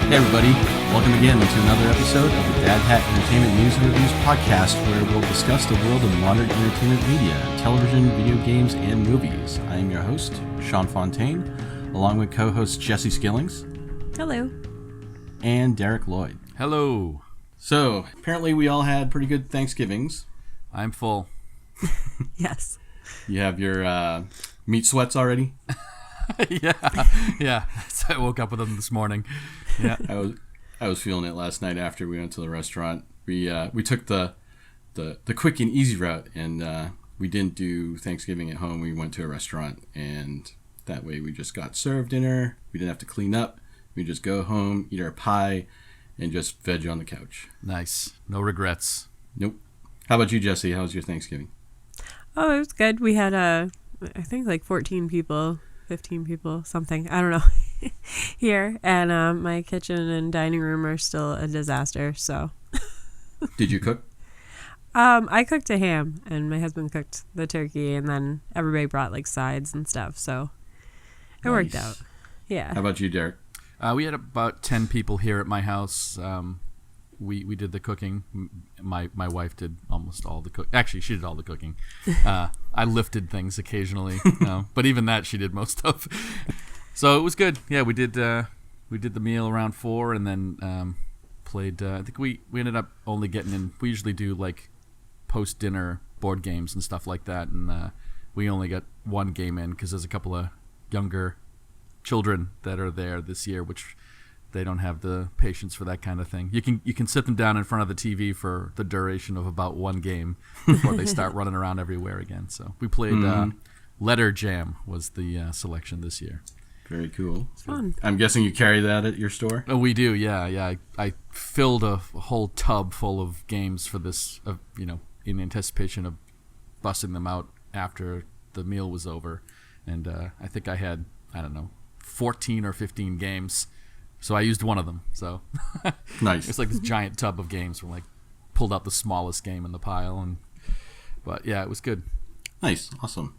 Hey everybody, welcome again to another episode of the Dad Hat Entertainment News and Reviews podcast, where we'll discuss the world of modern entertainment media, television, video games, and movies. I am your host, Sean Fontaine, along with co-host Jesse Skillings. Hello. And Derek Lloyd. Hello. So, apparently we all had pretty good Thanksgivings. I'm full. Yes. You have your meat sweats already? Yeah. So I woke up with them this morning. Yeah. I was feeling it last night after we went to the restaurant. We took the quick and easy route, and we didn't do Thanksgiving at home. We went to a restaurant, and that way we just got served dinner. We didn't have to clean up. We just go home, eat our pie, and just veg on the couch. Nice. No regrets. Nope. How about you, Jesse? How was your Thanksgiving? Oh, it was good. We had I think like 14 people, 15 people, something. I don't know. Here, and my kitchen and dining room are still a disaster. So. Did you cook? I cooked a ham, and my husband cooked the turkey, and then everybody brought like sides and stuff. So it worked out. Yeah. How about you, Derek? We had about 10 people here at my house. We did the cooking. My wife did almost all the cooking. Actually, she did all the cooking. I lifted things occasionally, but even that she did most of. So it was good. Yeah, we did the meal around 4, and then played. I think we ended up only getting in. We usually do like post dinner board games and stuff like that, and we only got one game in because there's a couple of younger children that are there this year, which they don't have the patience for that kind of thing. You can sit them down in front of the TV for the duration of about one game before they start running around everywhere again. So we played Letter Jam was the selection this year. Very cool. It's fun. I'm guessing you carry that at your store? Oh, we do, yeah. I filled a whole tub full of games for this, in anticipation of busting them out after the meal was over. And I think I had, 14 or 15 games. So I used one of them. So Nice. It's like this giant tub of games. We pulled out the smallest game in the pile, but yeah, it was good. Nice, awesome.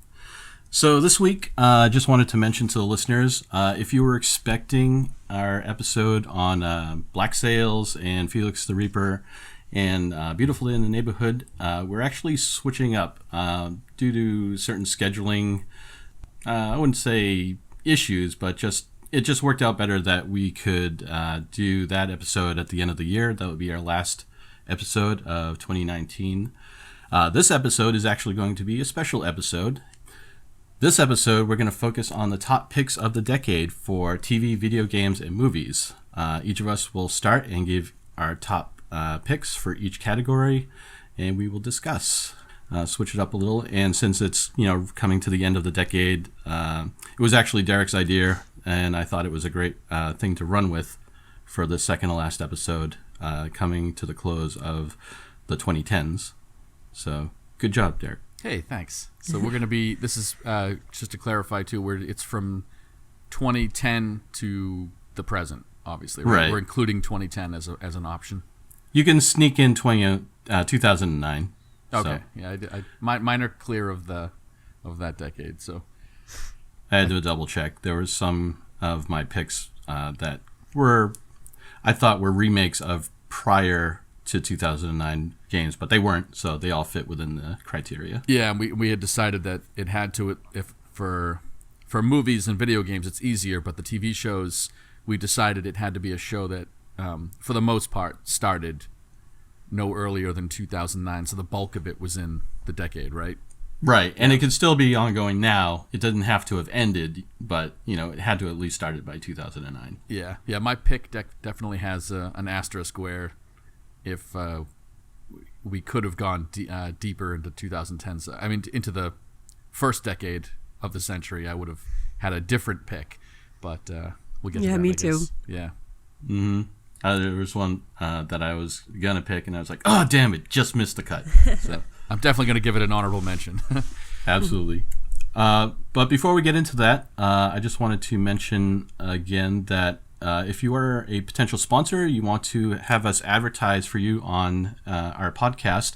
So this week, I just wanted to mention to the listeners, if you were expecting our episode on Black Sails and Felix the Reaper and Beautiful Day in the Neighborhood, we're actually switching up due to certain scheduling. I wouldn't say issues, but it just worked out better that we could do that episode at the end of the year. That would be our last episode of 2019. This episode is actually going to be a special episode. This episode, we're going to focus on the top picks of the decade for TV, video games, and movies. Each of us will start and give our top picks for each category, and we will discuss. Switch it up a little, and since it's coming to the end of the decade, it was actually Derek's idea, and I thought it was a great thing to run with for the second to last episode, coming to the close of the 2010s. So good job, Derek. Hey, thanks. So we're going to be, this is just to clarify too, it's from 2010 to the present, obviously, right? We're including 2010 as an option. You can sneak in 2009. Okay. So. Yeah, mine are clear of that decade. So I had to double check. There were some of my picks that I thought were remakes of prior to 2009 games, but they weren't. So they all fit within the criteria. Yeah, and we had decided that it had to, if for movies and video games it's easier, but the TV shows, we decided it had to be a show that for the most part started no earlier than 2009, so the bulk of it was in the decade, right? Right, and it could still be ongoing now. It doesn't have to have ended, but it had to at least started by 2009. Yeah. My pick definitely has an asterisk where if we could have gone deeper into 2010s, I mean into the first decade of the century, I would have had a different pick, but we'll get to that. Yeah, me too. Yeah. Mm-hmm. There was one that I was going to pick, and I was like, oh, damn it, just missed the cut. So I'm definitely going to give it an honorable mention. Absolutely. But before we get into that, I just wanted to mention again that if you are a potential sponsor, you want to have us advertise for you on our podcast,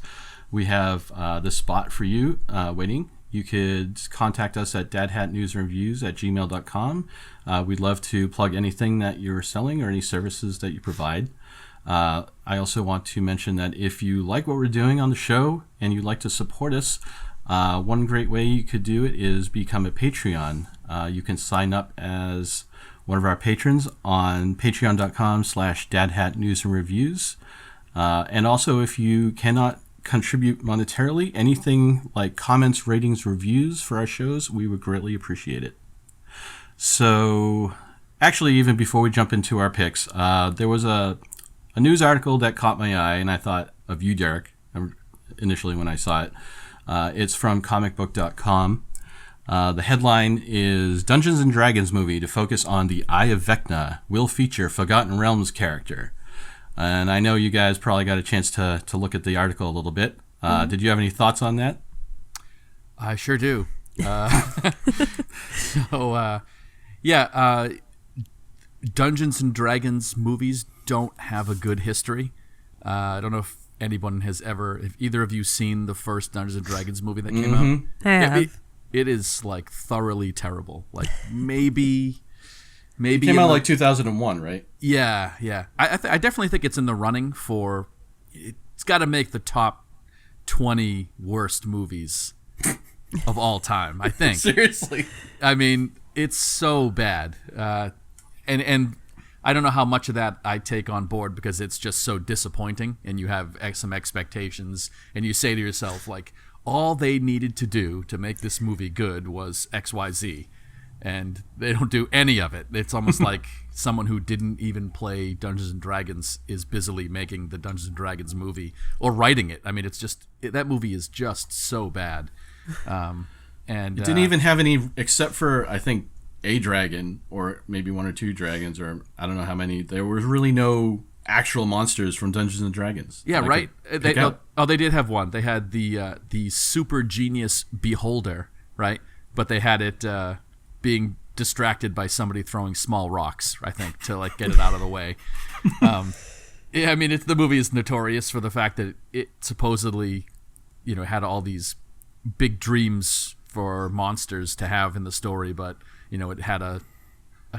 we have this spot for you waiting. you could contact us at dadhatnewsandreviews@gmail.com. We'd love to plug anything that you're selling or any services that you provide. I also want to mention that if you like what we're doing on the show and you'd like to support us, one great way you could do it is become a Patreon. You can sign up as one of our patrons on patreon.com/dadhatnewsandreviews. And also, if you cannot contribute monetarily, anything like comments, ratings, reviews for our shows, we would greatly appreciate it. So, actually, even before we jump into our picks, there was a news article that caught my eye, and I thought of you, Derek, initially when I saw it. It's from comicbook.com. The headline is Dungeons & Dragons movie to focus on the Eye of Vecna will feature Forgotten Realms character. And I know you guys probably got a chance to look at the article a little bit. Did you have any thoughts on that? I sure do. Dungeons & Dragons movies don't have a good history. I don't know if either of you seen the first Dungeons & Dragons movie that came out? I have. It is like thoroughly terrible. Like maybe It came out like 2001, right? Yeah. I definitely think it's in the running for. It's got to make the top 20 worst movies of all time. I think. Seriously. I mean, it's so bad, and I don't know how much of that I take on board because it's just so disappointing, and you have some expectations, and you say to yourself like, all they needed to do to make this movie good was XYZ, and they don't do any of it. It's almost like someone who didn't even play Dungeons & Dragons is busily making the Dungeons & Dragons movie or writing it. I mean, that movie is just so bad. And it didn't even have any, except for, I think, a dragon or maybe one or two dragons, or I don't know how many. There was really no actual monsters from Dungeons & Dragons. Yeah, right. They did have one. They had the super genius beholder, right? But they had it being distracted by somebody throwing small rocks, I think, to like get it out of the way. Yeah, I mean, the movie is notorious for the fact that it supposedly, had all these big dreams for monsters to have in the story, but it had a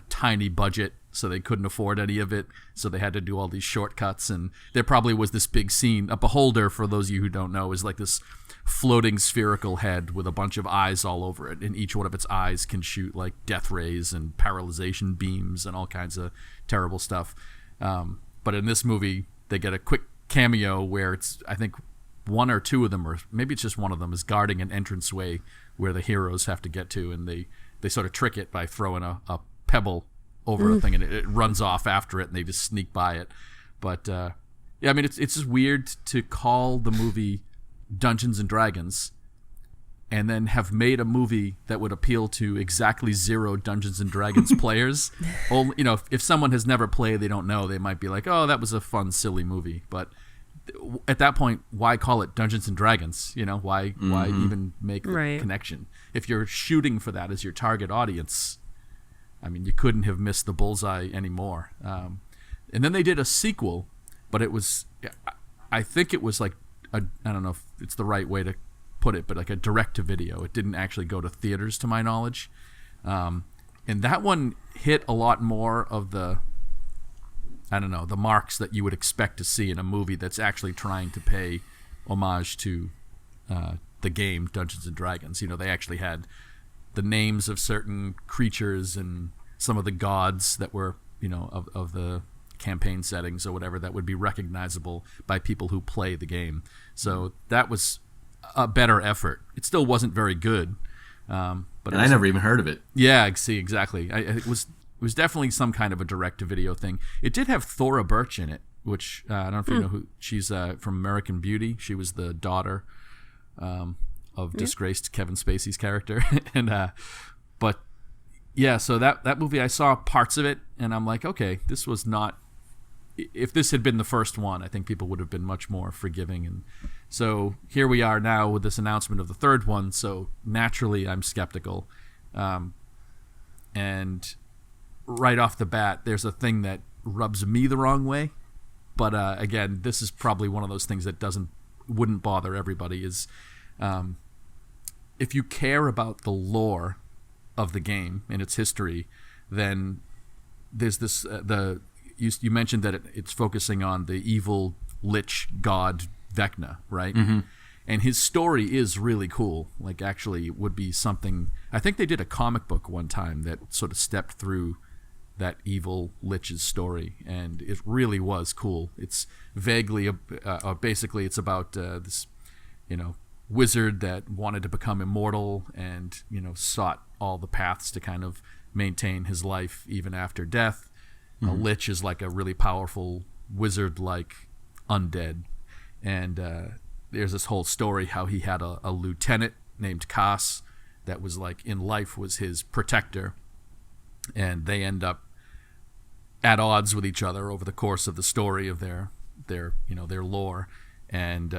tiny budget, so they couldn't afford any of it, so they had to do all these shortcuts. And there probably was this big scene. A beholder, for those of you who don't know, is like this floating spherical head with a bunch of eyes all over it, and each one of its eyes can shoot like death rays and paralyzation beams and all kinds of terrible stuff. But in this movie, they get a quick cameo where it's, I think, one or two of them, or maybe it's just one of them, is guarding an entranceway where the heroes have to get to, and they sort of trick it by throwing a pebble over a thing, and it runs off after it, and they just sneak by it. But yeah, I mean, it's just weird to call the movie Dungeons & Dragons and then have made a movie that would appeal to exactly zero Dungeons & Dragons players. Only, if someone has never played, they don't know, they might be like, oh, that was a fun, silly movie. But at that point, why call it Dungeons & Dragons? Why even make the connection? If you're shooting for that as your target audience, I mean, you couldn't have missed the bullseye anymore. And then they did a sequel, but I think it was like, I don't know if it's the right way to put it, but like a direct-to-video. It didn't actually go to theaters, to my knowledge. And that one hit a lot more of the marks that you would expect to see in a movie that's actually trying to pay homage to the game Dungeons & Dragons. They actually had the names of certain creatures and some of the gods that were, of the campaign settings or whatever, that would be recognizable by people who play the game. So that was a better effort. It still wasn't very good. But I never even heard of it. Yeah, see, exactly. It was definitely some kind of a direct-to-video thing. It did have Thora Birch in it, which I don't know if you know who. She's from American Beauty. She was the daughter of disgraced Kevin Spacey's character. But yeah, so that movie, I saw parts of it, and I'm like, okay, this was not. If this had been the first one, I think people would have been much more forgiving. And so here we are now with this announcement of the third one. So naturally, I'm skeptical. And right off the bat, there's a thing that rubs me the wrong way. But again, this is probably one of those things that wouldn't bother everybody. Is if you care about the lore of the game and its history, then there's this you mentioned that it's focusing on the evil lich god Vecna, right? Mm-hmm. And his story is really cool. Like, actually, it would be something. I think they did a comic book one time that sort of stepped through that evil lich's story, and it really was cool. It's vaguely, basically, it's about this, wizard that wanted to become immortal and, sought all the paths to kind of maintain his life even after death. Mm-hmm. A lich is like a really powerful wizard-like undead, and there's this whole story how he had a lieutenant named Cass that was like in life was his protector, and they end up at odds with each other over the course of the story of their lore, and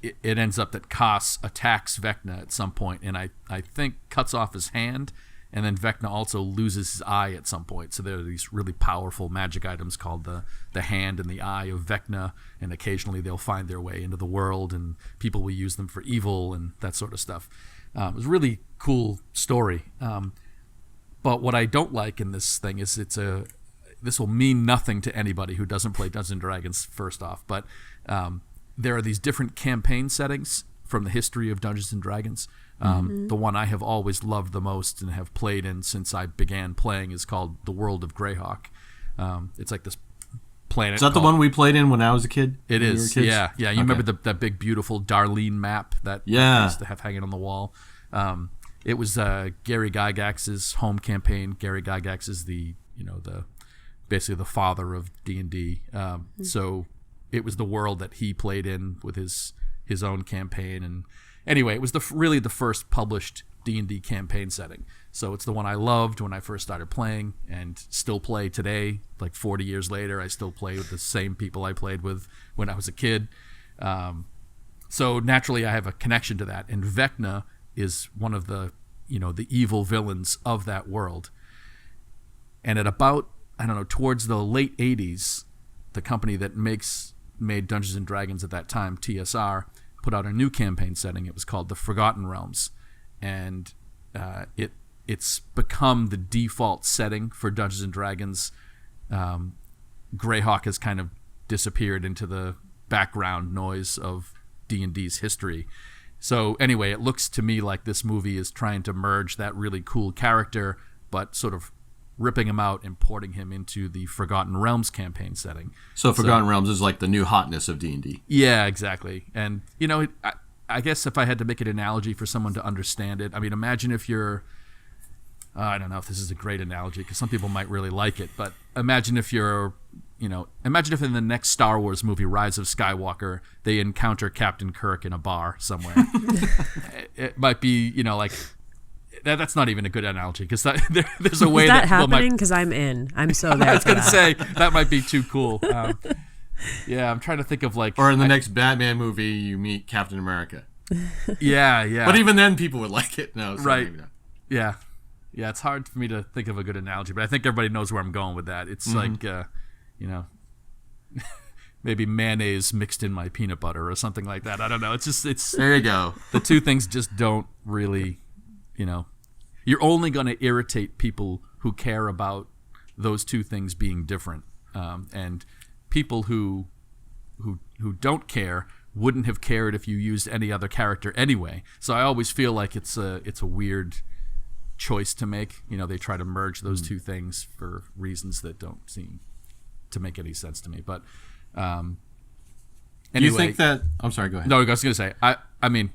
it ends up that Cass attacks Vecna at some point, and I think cuts off his hand, and then Vecna also loses his eye at some point. So there are these really powerful magic items called the hand and the eye of Vecna, and occasionally they'll find their way into the world, and people will use them for evil and that sort of stuff. It was a really cool story. But what I don't like in this thing is this will mean nothing to anybody who doesn't play Dungeons & Dragons, first off. But there are these different campaign settings from the history of Dungeons & Dragons. The one I have always loved the most and have played in since I began playing is called The World of Greyhawk. It's like this planet. Is that the one we played in when I was a kid? It is. Yeah. You remember that big, beautiful Darlene map that I used to have hanging on the wall? It was Gary Gygax's home campaign. Gary Gygax is basically the father of D&D. So it was the world that he played in with his own campaign. And anyway, it was really the first published D&D campaign setting. So it's the one I loved when I first started playing and still play today. Like 40 years later, I still play with the same people I played with when I was a kid. So naturally, I have a connection to that. And Vecna is one of the evil villains of that world. And at about, towards the late 80s, the company that made Dungeons & Dragons at that time, TSR, put out a new campaign setting. It was called The Forgotten Realms. And it's become the default setting for Dungeons & Dragons. Greyhawk has kind of disappeared into the background noise of D&D's history. So anyway, it looks to me like this movie is trying to merge that really cool character, but sort of ripping him out and porting him into the Forgotten Realms campaign setting. So Forgotten Realms is like the new hotness of D&D. Yeah, exactly. And, I guess if I had to make an analogy for someone to understand it, imagine if you're, I don't know if this is a great analogy because some people might really like it, but imagine if imagine if in the next Star Wars movie, Rise of Skywalker, they encounter Captain Kirk in a bar somewhere. It might be, that's not even a good analogy because there's a way is that happening? Because I'm so there. I was going to say that might be too cool. Yeah, I'm trying to think of or in the next Batman movie, you meet Captain America. Yeah. But even then, people would like it. No, so right. Maybe not. Yeah. It's hard for me to think of a good analogy, but I think everybody knows where I'm going with that. It's like, maybe mayonnaise mixed in my peanut butter or something like that. I don't know. It's there you go. The two things just don't really, you're only going to irritate people who care about those two things being different, and people who don't care wouldn't have cared if you used any other character anyway. So I always feel like it's a weird choice to make. They try to merge those two things for reasons that don't seem to make any sense to me. But anyway, do you think that? I'm sorry. Go ahead. No, I was going to say. I mean,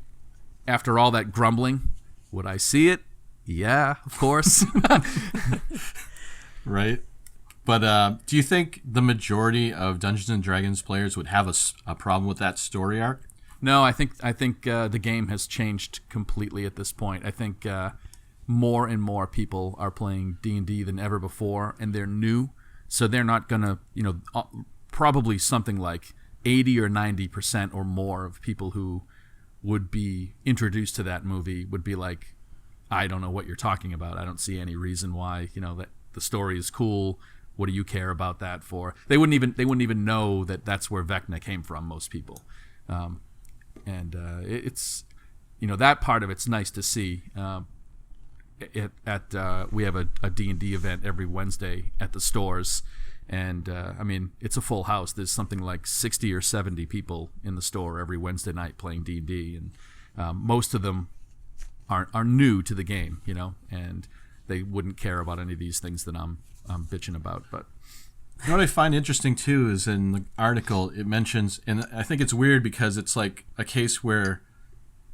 after all that grumbling, would I see it? Yeah, of course. Right. But do you think the majority of Dungeons & Dragons players would have a problem with that story arc? No, I think the game has changed completely at this point. I think more and more people are playing D&D than ever before, and they're new, so they're not going to, probably something like 80 or 90% or more of people who would be introduced to that movie would be like, I don't know what you're talking about. I don't see any reason why, that the story is cool. What do you care about that for? They wouldn't even know that that's where Vecna came from, most people. And it's that part of it's nice to see. We have a D&D event every Wednesday at the stores, and it's a full house. There's something like 60 or 70 people in the store every Wednesday night playing D&D, and most of them are new to the game, and they wouldn't care about any of these things that I'm bitching about. But what I find interesting too is in the article it mentions, and I think it's weird because it's like a case where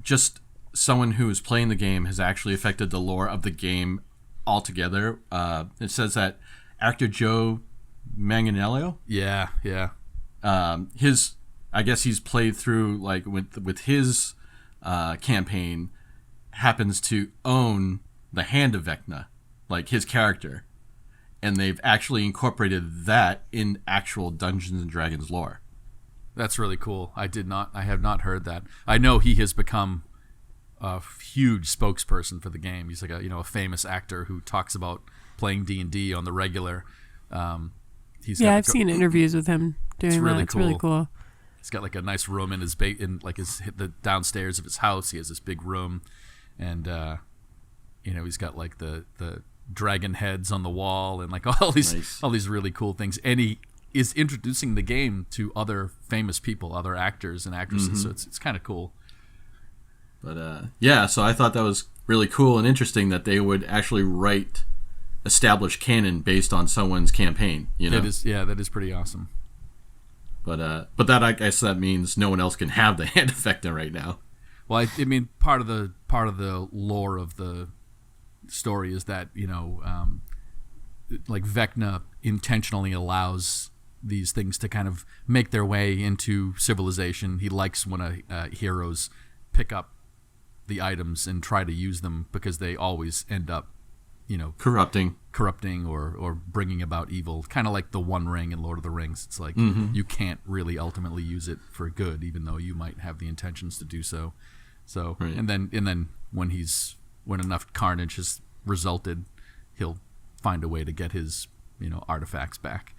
just someone who is playing the game has actually affected the lore of the game altogether. It says that actor Joe Manganiello, I guess he's played through like with his campaign, happens to own the Hand of Vecna, like his character, and they've actually incorporated that in actual Dungeons and Dragons lore. That's really cool. I have not heard that. I know he has become a huge spokesperson for the game. He's like a famous actor who talks about playing D&D on the regular. I've seen interviews with him doing that. It's really cool. He's got like a nice room in the downstairs of his house. He has this big room, and he's got like the dragon heads on the wall and like all these really cool things. And he is introducing the game to other famous people, other actors and actresses. So it's kind of cool. But so I thought that was really cool and interesting that they would actually write established canon based on someone's campaign. That is pretty awesome. But that, I guess that means no one else can have the Hand of Vecna right now. Well, part of the lore of the story is that like Vecna intentionally allows these things to kind of make their way into civilization. He likes when heroes pick up the items and try to use them because they always end up, corrupting or bringing about evil. Kind of like the One Ring in Lord of the Rings. It's like you can't really ultimately use it for good, even though you might have the intentions to do so. So right. and then when enough carnage has resulted, he'll find a way to get his artifacts back.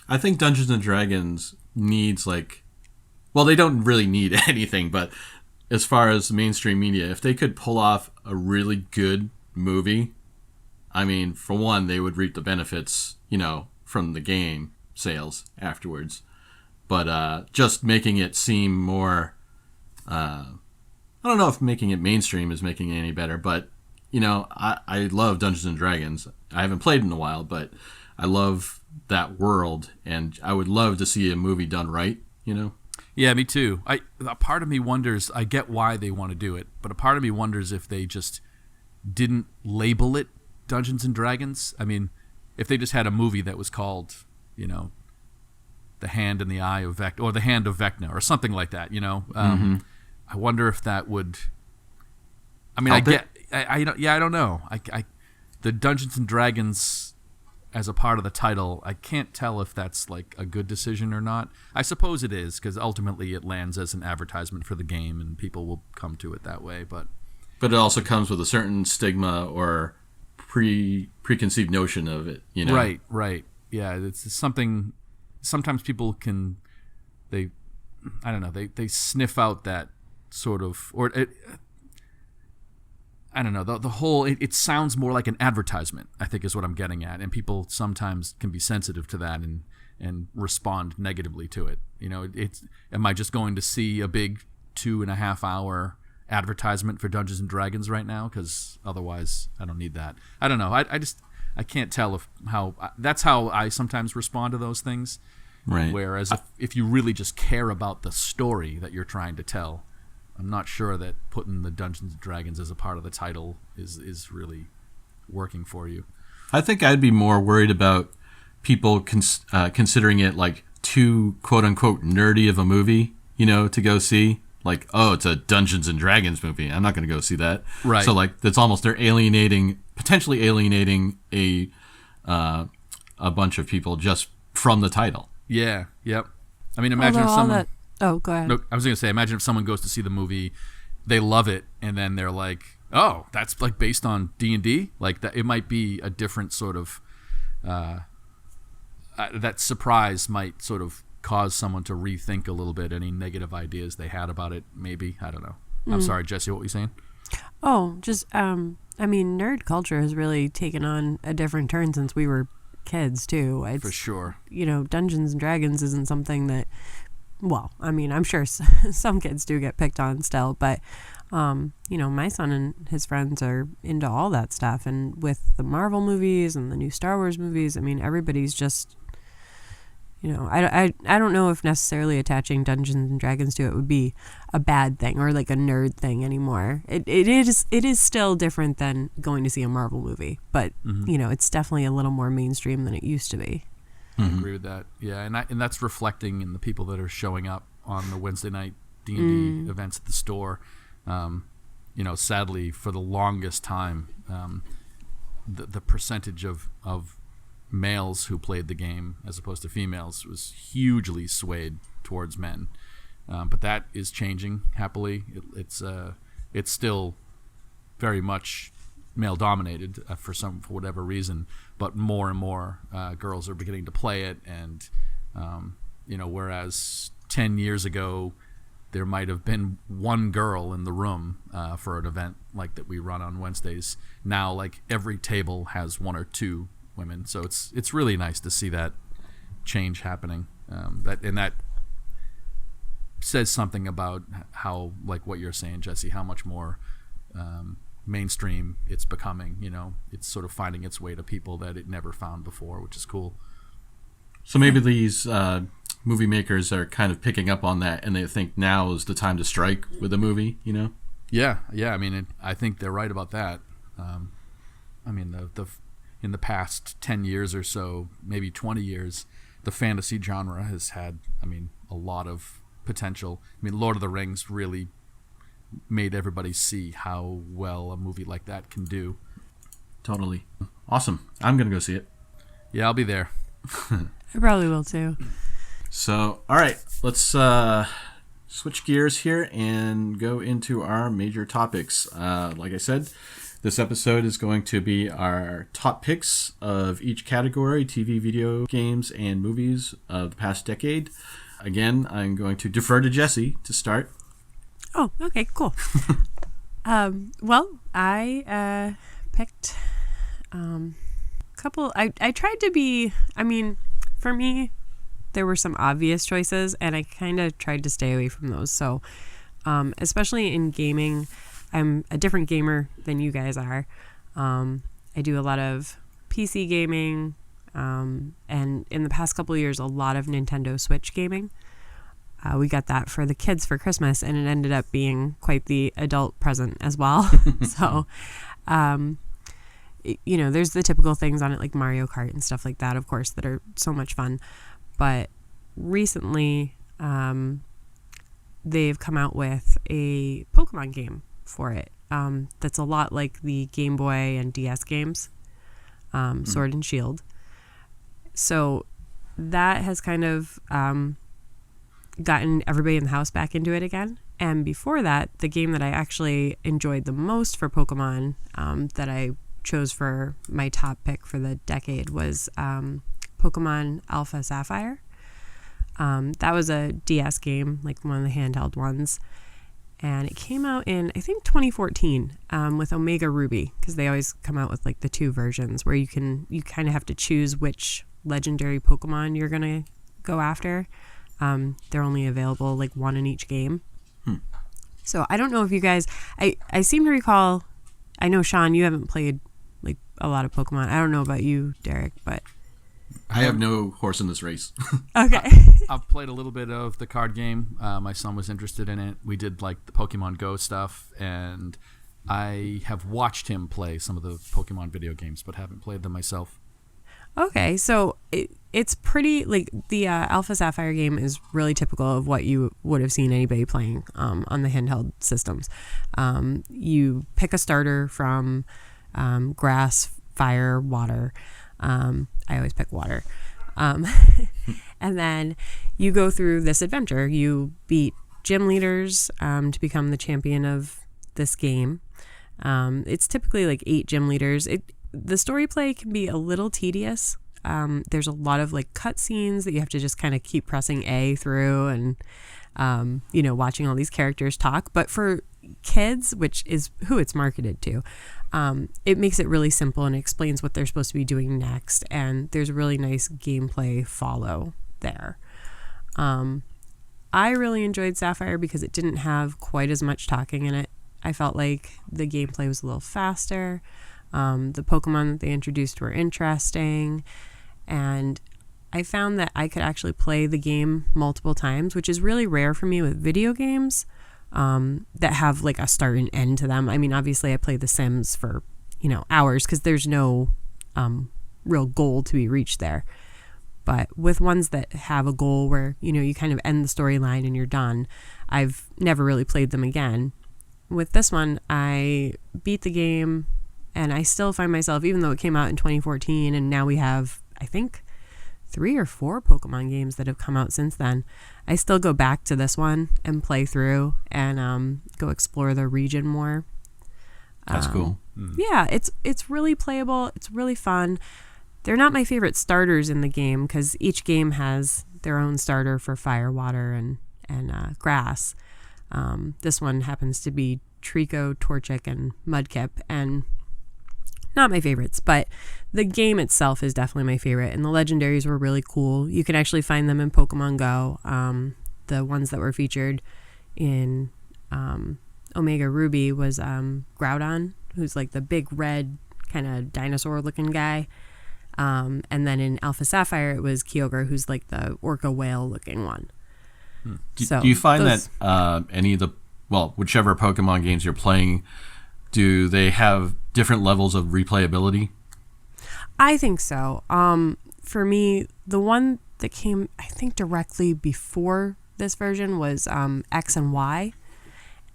I think Dungeons and Dragons needs they don't really need anything, but as far as mainstream media, if they could pull off a really good movie, for one, they would reap the benefits, from the game sales afterwards. But just making it seem more, I don't know if making it mainstream is making it any better, but I love Dungeons and Dragons. I haven't played in a while, but I love that world, and I would love to see a movie done right. Yeah, me too. A part of me wonders. I get why they want to do it, but a part of me wonders if they just didn't label it Dungeons and Dragons. If they just had a movie that was called, The Hand and the Eye of Vecna, or The Hand of Vecna, or something like that. I wonder if that would. I don't know. The Dungeons and Dragons as a part of the title, I can't tell if that's like a good decision or not. I suppose it is, because ultimately it lands as an advertisement for the game, and people will come to it that way. But it also comes with a certain stigma or preconceived notion of it. Right. Yeah, it's something. Sometimes people can, they sniff out that sort of, or it, I don't know, the whole, it sounds more like an advertisement, I think is what I'm getting at. And people sometimes can be sensitive to that and respond negatively to it. Am I just going to see a big 2.5 hour advertisement for Dungeons and Dragons right now? Because otherwise I don't need that. I don't know. I can't tell that's how I sometimes respond to those things. Right. Whereas if you really just care about the story that you're trying to tell, I'm not sure that putting the Dungeons and Dragons as a part of the title is really working for you. I think I'd be more worried about people considering it like too quote unquote nerdy of a movie, to go see. Like, oh, it's a Dungeons and Dragons movie. I'm not going to go see that. Right. So that's almost, they're potentially alienating a bunch of people just from the title. Yeah. Yep. Imagine if someone. Oh, go ahead. No, I was going to say, imagine if someone goes to see the movie, they love it, and then they're like, "Oh, that's like based on D&D." Like that, it might be a different sort of. That surprise might sort of cause someone to rethink a little bit any negative ideas they had about it. Maybe, I don't know. I'm sorry, Jesse, what were you saying? Oh, just I mean, nerd culture has really taken on a different turn since we were kids too. For sure. Dungeons and Dragons isn't something that, well, I mean, I'm sure some kids do get picked on still, but my son and his friends are into all that stuff, and with the Marvel movies and the new Star Wars movies, I mean, everybody's just, I don't know if necessarily attaching Dungeons and Dragons to it would be a bad thing or like a nerd thing anymore. It is still different than going to see a Marvel movie, but it's definitely a little more mainstream than it used to be. I agree with that. Yeah, and that's reflecting in the people that are showing up on the Wednesday night D&D events at the store. Sadly, for the longest time, the percentage of males who played the game as opposed to females was hugely swayed towards men, but that is changing happily. It's still very much male dominated for whatever reason, but more and more girls are beginning to play it, and whereas 10 years ago there might have been one girl in the room for an event like that we run on Wednesdays, now like every table has one or two women. So it's really nice to see that change happening. That says something about how, like what you're saying, Jesse, how much more mainstream it's becoming. It's sort of finding its way to people that it never found before, which is cool. So maybe these movie makers are kind of picking up on that, and they think now is the time to strike with a movie. Yeah. I mean, I think they're right about that. I mean, the in the past 10 years or so, maybe 20 years, the fantasy genre has had, a lot of potential. Lord of the Rings really made everybody see how well a movie like that can do. Totally. Awesome. I'm going to go see it. Yeah, I'll be there. I probably will too. So, all right, let's switch gears here and go into our major topics. Like I said, this episode is going to be our top picks of each category: TV, video games, and movies of the past decade. Again, I'm going to defer to Jesse to start. Oh, okay, cool. Well, I picked a couple. I tried to be, for me, there were some obvious choices, and I kind of tried to stay away from those. So, especially in gaming, I'm a different gamer than you guys are. I do a lot of PC gaming, and in the past couple of years, a lot of Nintendo Switch gaming. We got that for the kids for Christmas, and it ended up being quite the adult present as well. So, there's the typical things on it like Mario Kart and stuff like that, of course, that are so much fun. But recently, they've come out with a Pokemon game for it that's a lot like the Game Boy and DS games, Sword and Shield. So that has kind of gotten everybody in the house back into it again. And before that, the game that I actually enjoyed the most for Pokemon, that I chose for my top pick for the decade, was Pokemon Alpha Sapphire. That was a DS game, like one of the handheld ones. And it came out in, I think, 2014 with Omega Ruby, because they always come out with like the two versions where you kind of have to choose which legendary Pokemon you're going to go after. They're only available like one in each game. So I don't know if you guys, I seem to recall, I know, Sean, you haven't played like a lot of Pokemon. I don't know about you, Derek, but I have no horse in this race. Okay. I've played a little bit of the card game. My son was interested in it. We did like the Pokemon Go stuff, and I have watched him play some of the Pokemon video games, but haven't played them myself. Okay, so it's pretty, like, the Alpha Sapphire game is really typical of what you would have seen anybody playing on the handheld systems. You pick a starter from grass, fire, water. I always pick water. And then you go through this adventure. You beat gym leaders to become the champion of this game. It's typically like 8 gym leaders. The story play can be a little tedious. There's a lot of like cutscenes that you have to just kind of keep pressing A through and, watching all these characters talk. But for kids, which is who it's marketed to, it makes it really simple and explains what they're supposed to be doing next. And there's a really nice gameplay follow there. I really enjoyed Sapphire because it didn't have quite as much talking in it. I felt like the gameplay was a little faster. The Pokemon that they introduced were interesting. And I found that I could actually play the game multiple times, which is really rare for me with video games that have like a start and end to them. I mean, obviously I play The Sims for, hours because there's no real goal to be reached there. But with ones that have a goal where, you kind of end the storyline and you're done, I've never really played them again. With this one, I beat the game and I still find myself, even though it came out in 2014 and now we have, I think, 3 or 4 Pokemon games that have come out since then, I still go back to this one and play through and go explore the region more. That's cool. Yeah, it's really playable. It's really fun. They're not my favorite starters in the game because each game has their own starter for fire, water, and grass. This one happens to be Trico, Torchic, and Mudkip, and not my favorites, but the game itself is definitely my favorite, and the legendaries were really cool. You can actually find them in Pokemon Go. The ones that were featured in Omega Ruby was Groudon, who's like the big red kind of dinosaur-looking guy. And then in Alpha Sapphire, it was Kyogre, who's like the orca whale-looking one. Do you find that any of the, whichever Pokemon games you're playing, do they have different levels of replayability? I think so. For me, the one that came, I think, directly before this version was X and Y,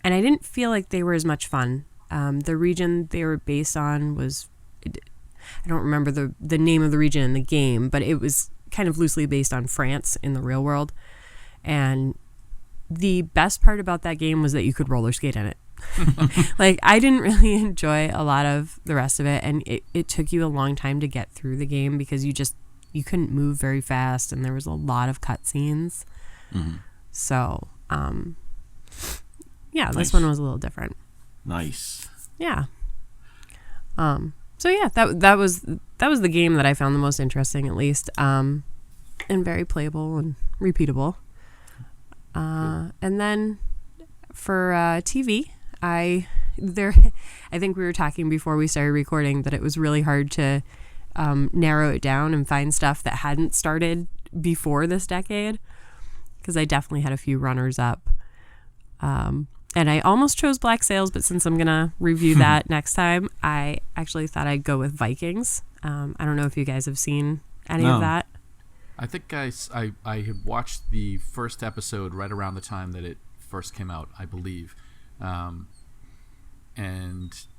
and I didn't feel like they were as much fun. The region they were based on was, I don't remember the name of the region in the game, but it was kind of loosely based on France in the real world. And the best part about that game was that you could roller skate in it. Like, I didn't really enjoy a lot of the rest of it, and it took you a long time to get through the game because you couldn't move very fast, and there was a lot of cutscenes. Mm-hmm. So, yeah, this one was a little different. Nice. Yeah. So yeah, that was the game that I found the most interesting, at least, and very playable and repeatable. And then for TV, I think we were talking before we started recording that it was really hard to narrow it down and find stuff that hadn't started before this decade, because I definitely had a few runners up. And I almost chose Black Sails, but since I'm going to review that next time, I actually thought I'd go with Vikings. I don't know if you guys have seen any of that. I think I had watched the first episode right around the time that it first came out, I believe. And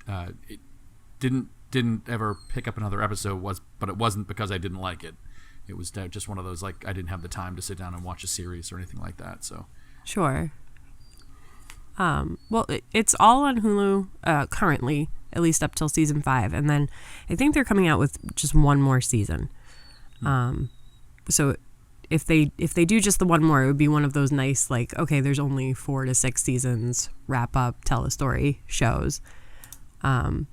it didn't ever pick up another episode, but it wasn't because I didn't like it. It was just one of those, like, I didn't have the time to sit down and watch a series or anything like that. So sure. Well, it's all on Hulu currently, at least up till season 5, and then I think they're coming out with just one more season. So if they do just the one more, it would be one of those nice, like, okay, there's only 4 to 6 seasons, wrap up, tell a story shows. And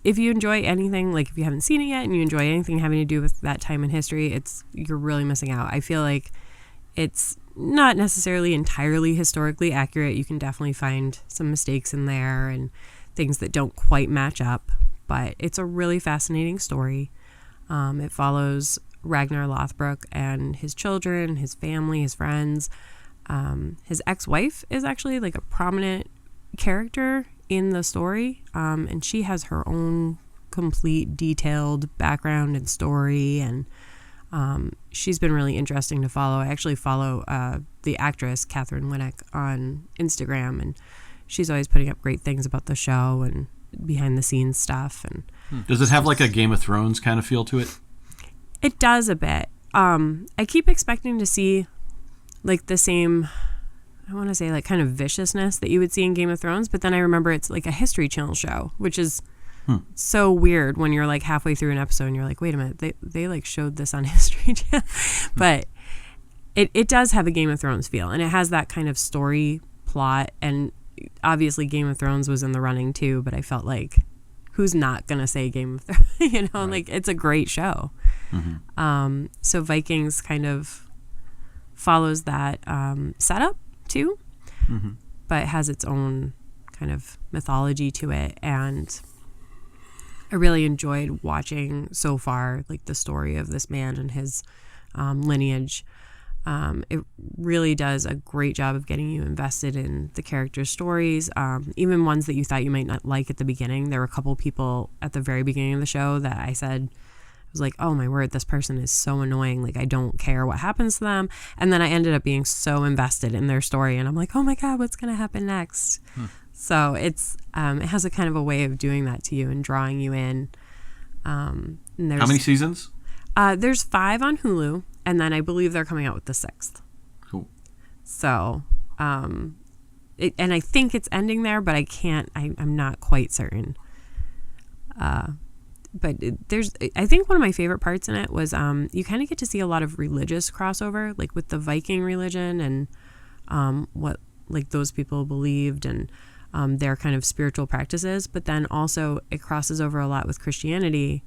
if you enjoy anything, like if you haven't seen it yet and you enjoy anything having to do with that time in history, you're really missing out. I feel like it's not necessarily entirely historically accurate. You can definitely find some mistakes in there and things that don't quite match up, but it's a really fascinating story. It follows Ragnar Lothbrok and his children, his family, his friends. His ex-wife is actually like a prominent character in the story, and she has her own complete detailed background and story, and she's been really interesting to follow. I actually follow the actress Catherine Winnick on Instagram, and she's always putting up great things about the show and behind the scenes stuff. And does it have like a Game of Thrones kind of feel to it? It does a bit. I keep expecting to see like the same, I want to say, like kind of viciousness that you would see in Game of Thrones, but then I remember it's like a History Channel show, which is so weird when you're like halfway through an episode and you're like, wait a minute, they like showed this on History Channel. But it does have a Game of Thrones feel, and it has that kind of story plot, and obviously Game of Thrones was in the running too, but I felt like, who's not gonna say Game of Thrones? Right. Like, it's a great show. So Vikings kind of follows that setup too, but has its own kind of mythology to it, and I really enjoyed watching so far, like, the story of this man and his lineage. It really does a great job of getting you invested in the characters' stories, even ones that you thought you might not like at the beginning. There were a couple people at the very beginning of the show that I was like, oh my word, this person is so annoying. Like, I don't care what happens to them. And then I ended up being so invested in their story, and I'm like, oh my God, what's going to happen next? So it has a kind of a way of doing that to you and drawing you in. And How many seasons? There's 5 on Hulu, and then I believe they're coming out with the 6th. Cool. So, and I think it's ending there, but I'm not quite certain. But I think one of my favorite parts in it was you kind of get to see a lot of religious crossover, like with the Viking religion and what, like, those people believed, and their kind of spiritual practices. But then also it crosses over a lot with Christianity,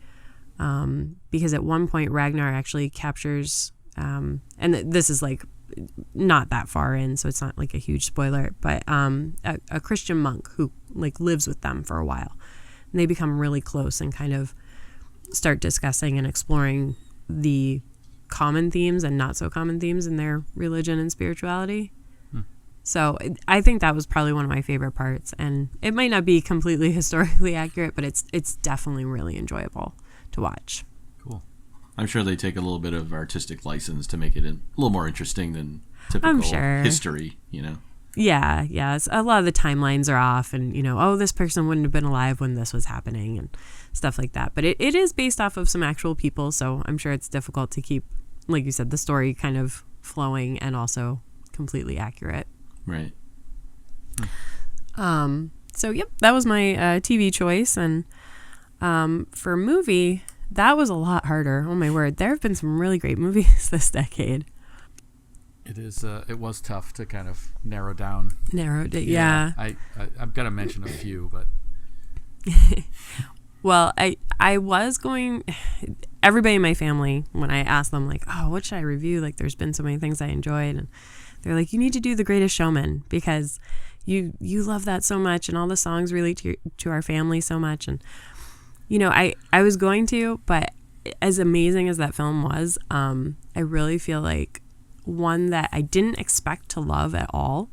because at one point Ragnar actually captures, and this is like not that far in, so it's not like a huge spoiler, but a Christian monk who, like, lives with them for a while. And they become really close and kind of start discussing and exploring the common themes and not so common themes in their religion and spirituality. So I think that was probably one of my favorite parts. And it might not be completely historically accurate, but it's definitely really enjoyable to watch. Cool. I'm sure they take a little bit of artistic license to make it a little more interesting than typical I'm sure. history, Yeah. A lot of the timelines are off, and, oh, this person wouldn't have been alive when this was happening and stuff like that. But it is based off of some actual people, so I'm sure it's difficult to keep, like you said, the story kind of flowing and also completely accurate. Right. So, yep, that was my TV choice. And for movie, that was a lot harder. Oh, my word. There have been some really great movies this decade. It was tough to kind of narrow down. Narrowed it, yeah. I've got to mention a few, but well, I was going. Everybody in my family, when I asked them, like, oh, what should I review? Like, there's been so many things I enjoyed, and they're like, you need to do The Greatest Showman, because you love that so much, and all the songs relate to our family so much. And I was going to, but as amazing as that film was, I really feel like one that I didn't expect to love at all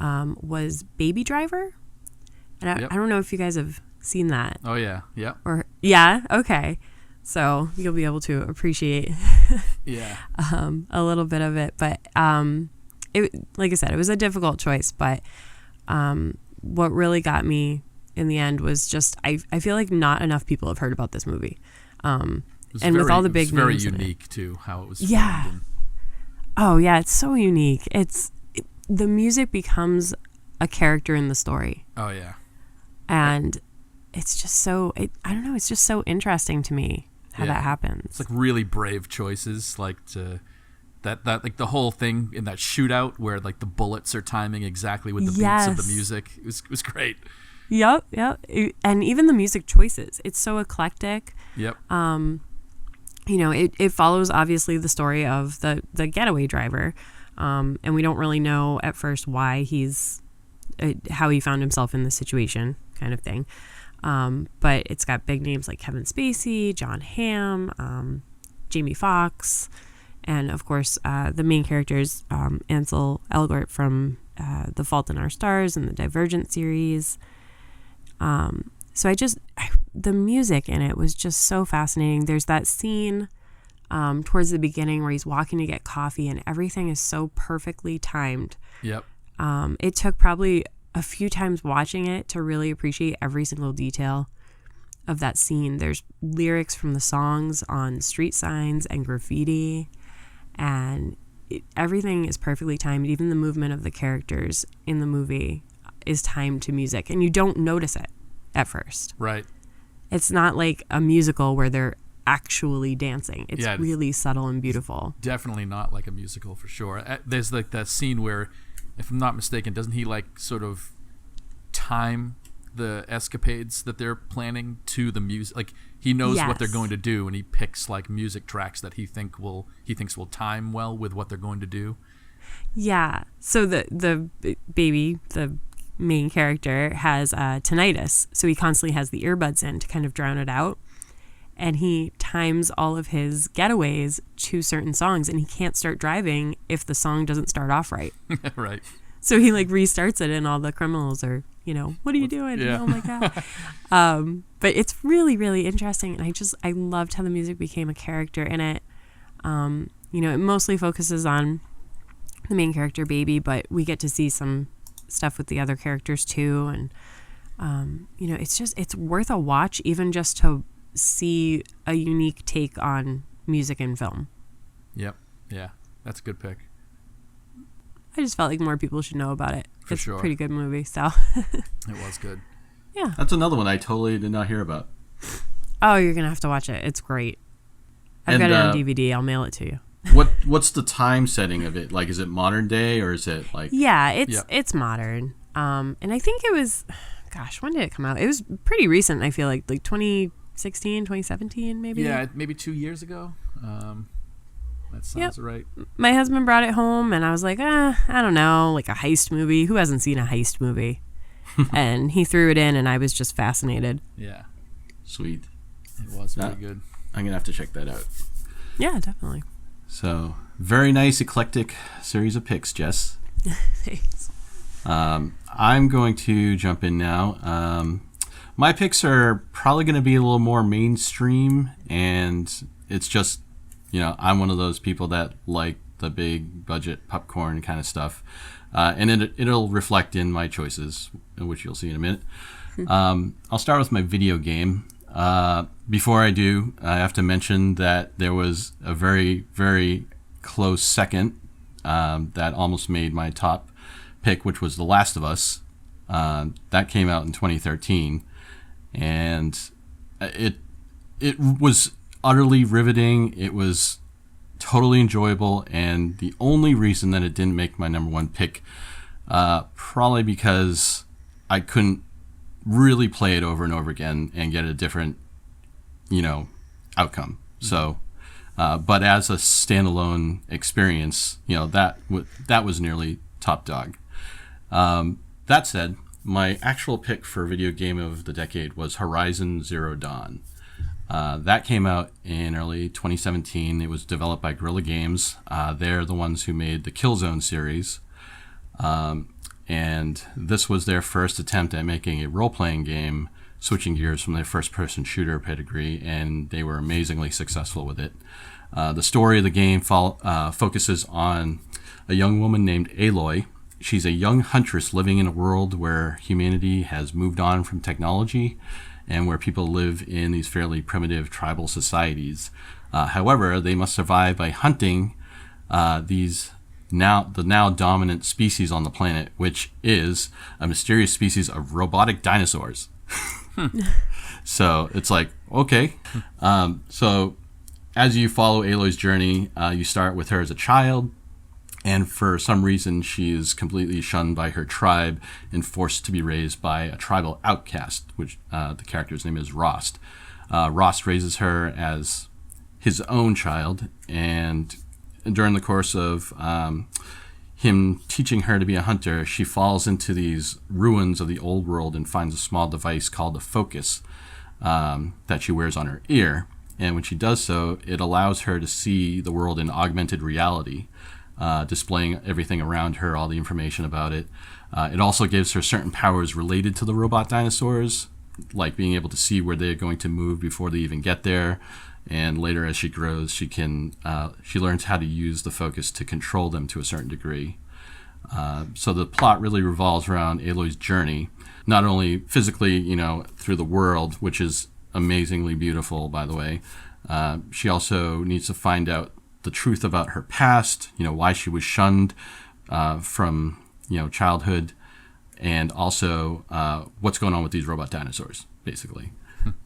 was Baby Driver. And I don't know if you guys have seen that. Oh, yeah. Yeah. Or, yeah? Okay. So you'll be able to appreciate a little bit of it. But like I said, it was a difficult choice. But what really got me in the end was just, I feel like not enough people have heard about this movie. And with all the big names, it's very unique, too, how it was filmed. filmed. Oh, yeah, it's so unique. The music becomes a character in the story. Oh, yeah. And it's just so, I don't know, it's just so interesting to me how that happens. It's like really brave choices, like that like the whole thing in that shootout where, like, the bullets are timing exactly with the beats of the music. It was great. Yep. And even the music choices, it's so eclectic. Yep. It follows obviously the story of the getaway driver, and we don't really know at first why how he found himself in this situation, kind of thing. But it's got big names like Kevin Spacey, John Hamm, Jamie Foxx, and of course the main characters, Ansel Elgort from The Fault in Our Stars and the Divergent series. So the music in it was just so fascinating. There's that scene towards the beginning where he's walking to get coffee and everything is so perfectly timed. Yep. It took probably a few times watching it to really appreciate every single detail of that scene. There's lyrics from the songs on street signs and graffiti, and everything is perfectly timed. Even the movement of the characters in the movie is timed to music, and you don't notice it at first. Right. It's not like a musical where they're actually dancing. It's really subtle and beautiful. Definitely not like a musical, for sure. There's like that scene where if I'm not mistaken, doesn't he like sort of time the escapades that they're planning to the music? Like he knows what they're going to do, and he picks like music tracks that he thinks will time well with what they're going to do. Yeah. So the baby, the main character, has tinnitus, so he constantly has the earbuds in to kind of drown it out. And he times all of his getaways to certain songs, and he can't start driving if the song doesn't start off right. Right. So he like restarts it, and all the criminals are, what are you doing? Yeah. Oh my God. But it's really, really interesting. And I loved how the music became a character in it. It mostly focuses on the main character, Baby, but we get to see some stuff with the other characters too. And, it's worth a watch, even just to see a unique take on music and film. Yep. Yeah. That's a good pick. I just felt like more people should know about it. For it's sure. a pretty good movie, so. It was good. Yeah. That's another one I totally did not hear about. Oh, you're going to have to watch it. It's great. I've got it on DVD. I'll mail it to you. What's the time setting of it? Like, is it modern day or is it like... Yeah, it's modern. And I think it was, when did it come out? It was pretty recent, I feel like 2016, 2017 maybe. Yeah, maybe 2 years ago. That sounds right. My husband brought it home, and I was like, I don't know, like a heist movie. Who hasn't seen a heist movie? And he threw it in, and I was just fascinated. Yeah. Sweet. It was very good. I'm going to have to check that out. Yeah, definitely. So, very nice, eclectic series of picks, Jess. Thanks. I'm going to jump in now. My picks are probably going to be a little more mainstream, and it's just, I'm one of those people that like the big budget popcorn kind of stuff. And it'll reflect in my choices, which you'll see in a minute. I'll start with my video game. Before I do, I have to mention that there was a very, very close second that almost made my top pick, which was The Last of Us. That came out in 2013, and it was utterly riveting. It was totally enjoyable, and the only reason that it didn't make my number one pick, probably because I couldn't really play it over and over again and get a different, outcome. So, but as a standalone experience, that was nearly top dog. That said, my actual pick for video game of the decade was Horizon Zero Dawn. That came out in early 2017. It was developed by Guerrilla Games. They're the ones who made the Killzone series. And this was their first attempt at making a role-playing game, switching gears from their first-person shooter pedigree, and they were amazingly successful with it. The story of the game focuses on a young woman named Aloy. She's a young huntress living in a world where humanity has moved on from technology and where people live in these fairly primitive tribal societies. However, they must survive by hunting the now dominant species on the planet, which is a mysterious species of robotic dinosaurs. So it's like, okay. So as you follow Aloy's journey, you start with her as a child, and for some reason she is completely shunned by her tribe and forced to be raised by a tribal outcast, which the character's name is Rost. Rost raises her as his own child, and during the course of him teaching her to be a hunter, she falls into these ruins of the old world and finds a small device called a focus that she wears on her ear. And when she does so, it allows her to see the world in augmented reality, displaying everything around her, all the information about it. It also gives her certain powers related to the robot dinosaurs, like being able to see where they're going to move before they even get there. And later, as she grows, she learns how to use the focus to control them to a certain degree. So the plot really revolves around Aloy's journey, not only physically, through the world, which is amazingly beautiful, by the way. She also needs to find out the truth about her past, why she was shunned from, childhood, and also what's going on with these robot dinosaurs, basically.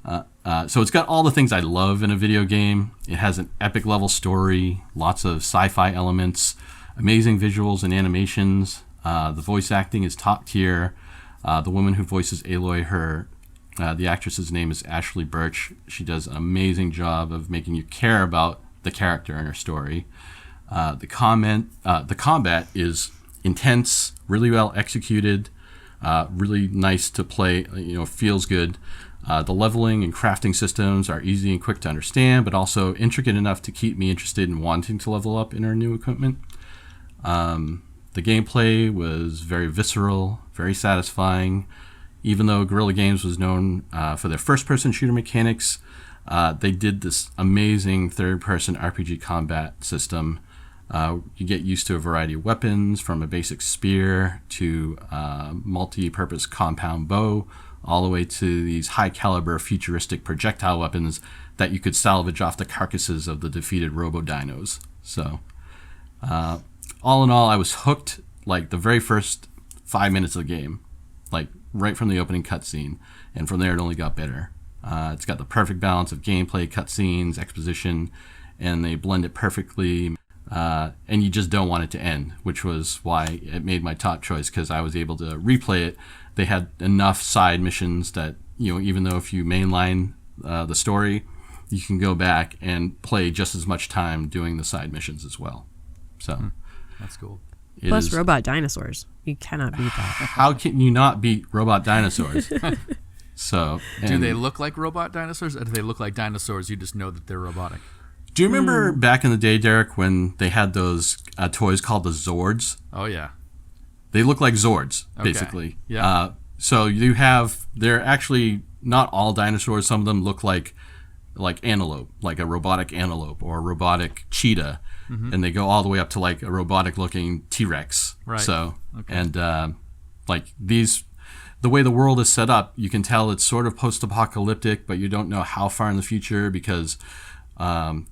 So it's got all the things I love in a video game. It has an epic level story, lots of sci-fi elements, amazing visuals and animations. The voice acting is top tier. The woman who voices Aloy, the actress's name is Ashley Birch. She does an amazing job of making you care about the character and her story. The combat is intense, really well executed, really nice to play, feels good. The leveling and crafting systems are easy and quick to understand, but also intricate enough to keep me interested in wanting to level up in our new equipment. The gameplay was very visceral, very satisfying. Even though Guerrilla Games was known for their first-person shooter mechanics, they did this amazing third-person RPG combat system. You get used to a variety of weapons, from a basic spear to multi-purpose compound bow, all the way to these high-caliber futuristic projectile weapons that you could salvage off the carcasses of the defeated robo-dinos. So, all in all, I was hooked like the very first 5 minutes of the game, like right from the opening cutscene, and from there it only got better. It's got the perfect balance of gameplay, cutscenes, exposition, and they blend it perfectly. And you just don't want it to end, which was why it made my top choice, because I was able to replay it. They had enough side missions that, even though if you mainline the story, you can go back and play just as much time doing the side missions as well. So that's cool. Plus robot dinosaurs. You cannot beat that. How can you not beat robot dinosaurs? So, do they look like robot dinosaurs, or do they look like dinosaurs? You just know that they're robotic. Do you remember back in the day, Derek, when they had those toys called the Zords? Oh, yeah. They look like Zords, Okay. basically. Yeah. So they're actually not all dinosaurs. Some of them look like antelope, like a robotic antelope or a robotic cheetah. Mm-hmm. And they go all the way up to like a robotic-looking T-Rex. Right. So, okay. And the way the world is set up, you can tell it's sort of post-apocalyptic, but you don't know how far in the future, because there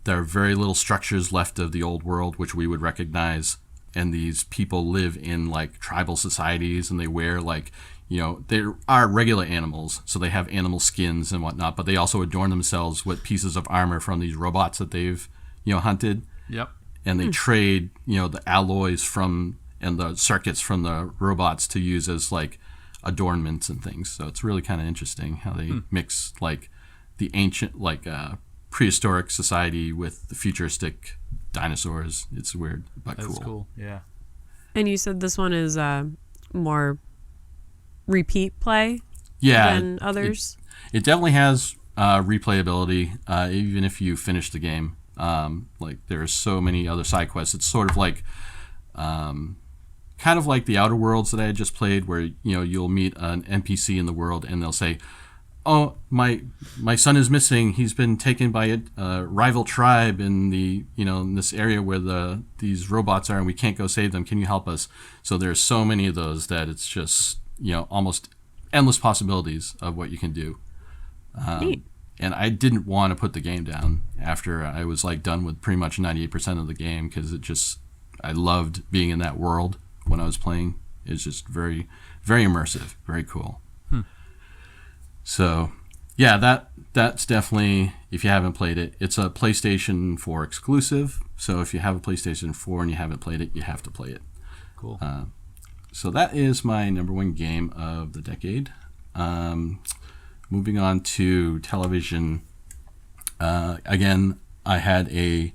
are very little structures left of the old world, which we would recognize. And these people live in like tribal societies, and they wear they are regular animals, so they have animal skins and whatnot, but they also adorn themselves with pieces of armor from these robots that they've, hunted. Yep. And they trade, the alloys and the circuits from the robots to use as like adornments and things. So it's really kind of interesting how they mix like the ancient, prehistoric society with the futuristic dinosaurs. It's weird, but That's cool. cool. Yeah. And you said this one is more repeat play than others? It definitely has replayability, even if you finish the game. There are so many other side quests. It's sort of like kind of like the Outer Worlds that I had just played, where you'll meet an NPC in the world and they'll say, "Oh, my son is missing. He's been taken by a rival tribe in the in this area where these robots are, and we can't go save them. Can you help us?" So there's so many of those that it's just almost endless possibilities of what you can do. Neat. And I didn't want to put the game down after I was done with pretty much 98% of the game, because I loved being in that world when I was playing. It's just very, very immersive, very cool. So, yeah, that's definitely, if you haven't played it, it's a PlayStation 4 exclusive. So if you have a PlayStation 4 and you haven't played it, you have to play it. Cool. So that is my number one game of the decade. Moving on to television. Again, I had a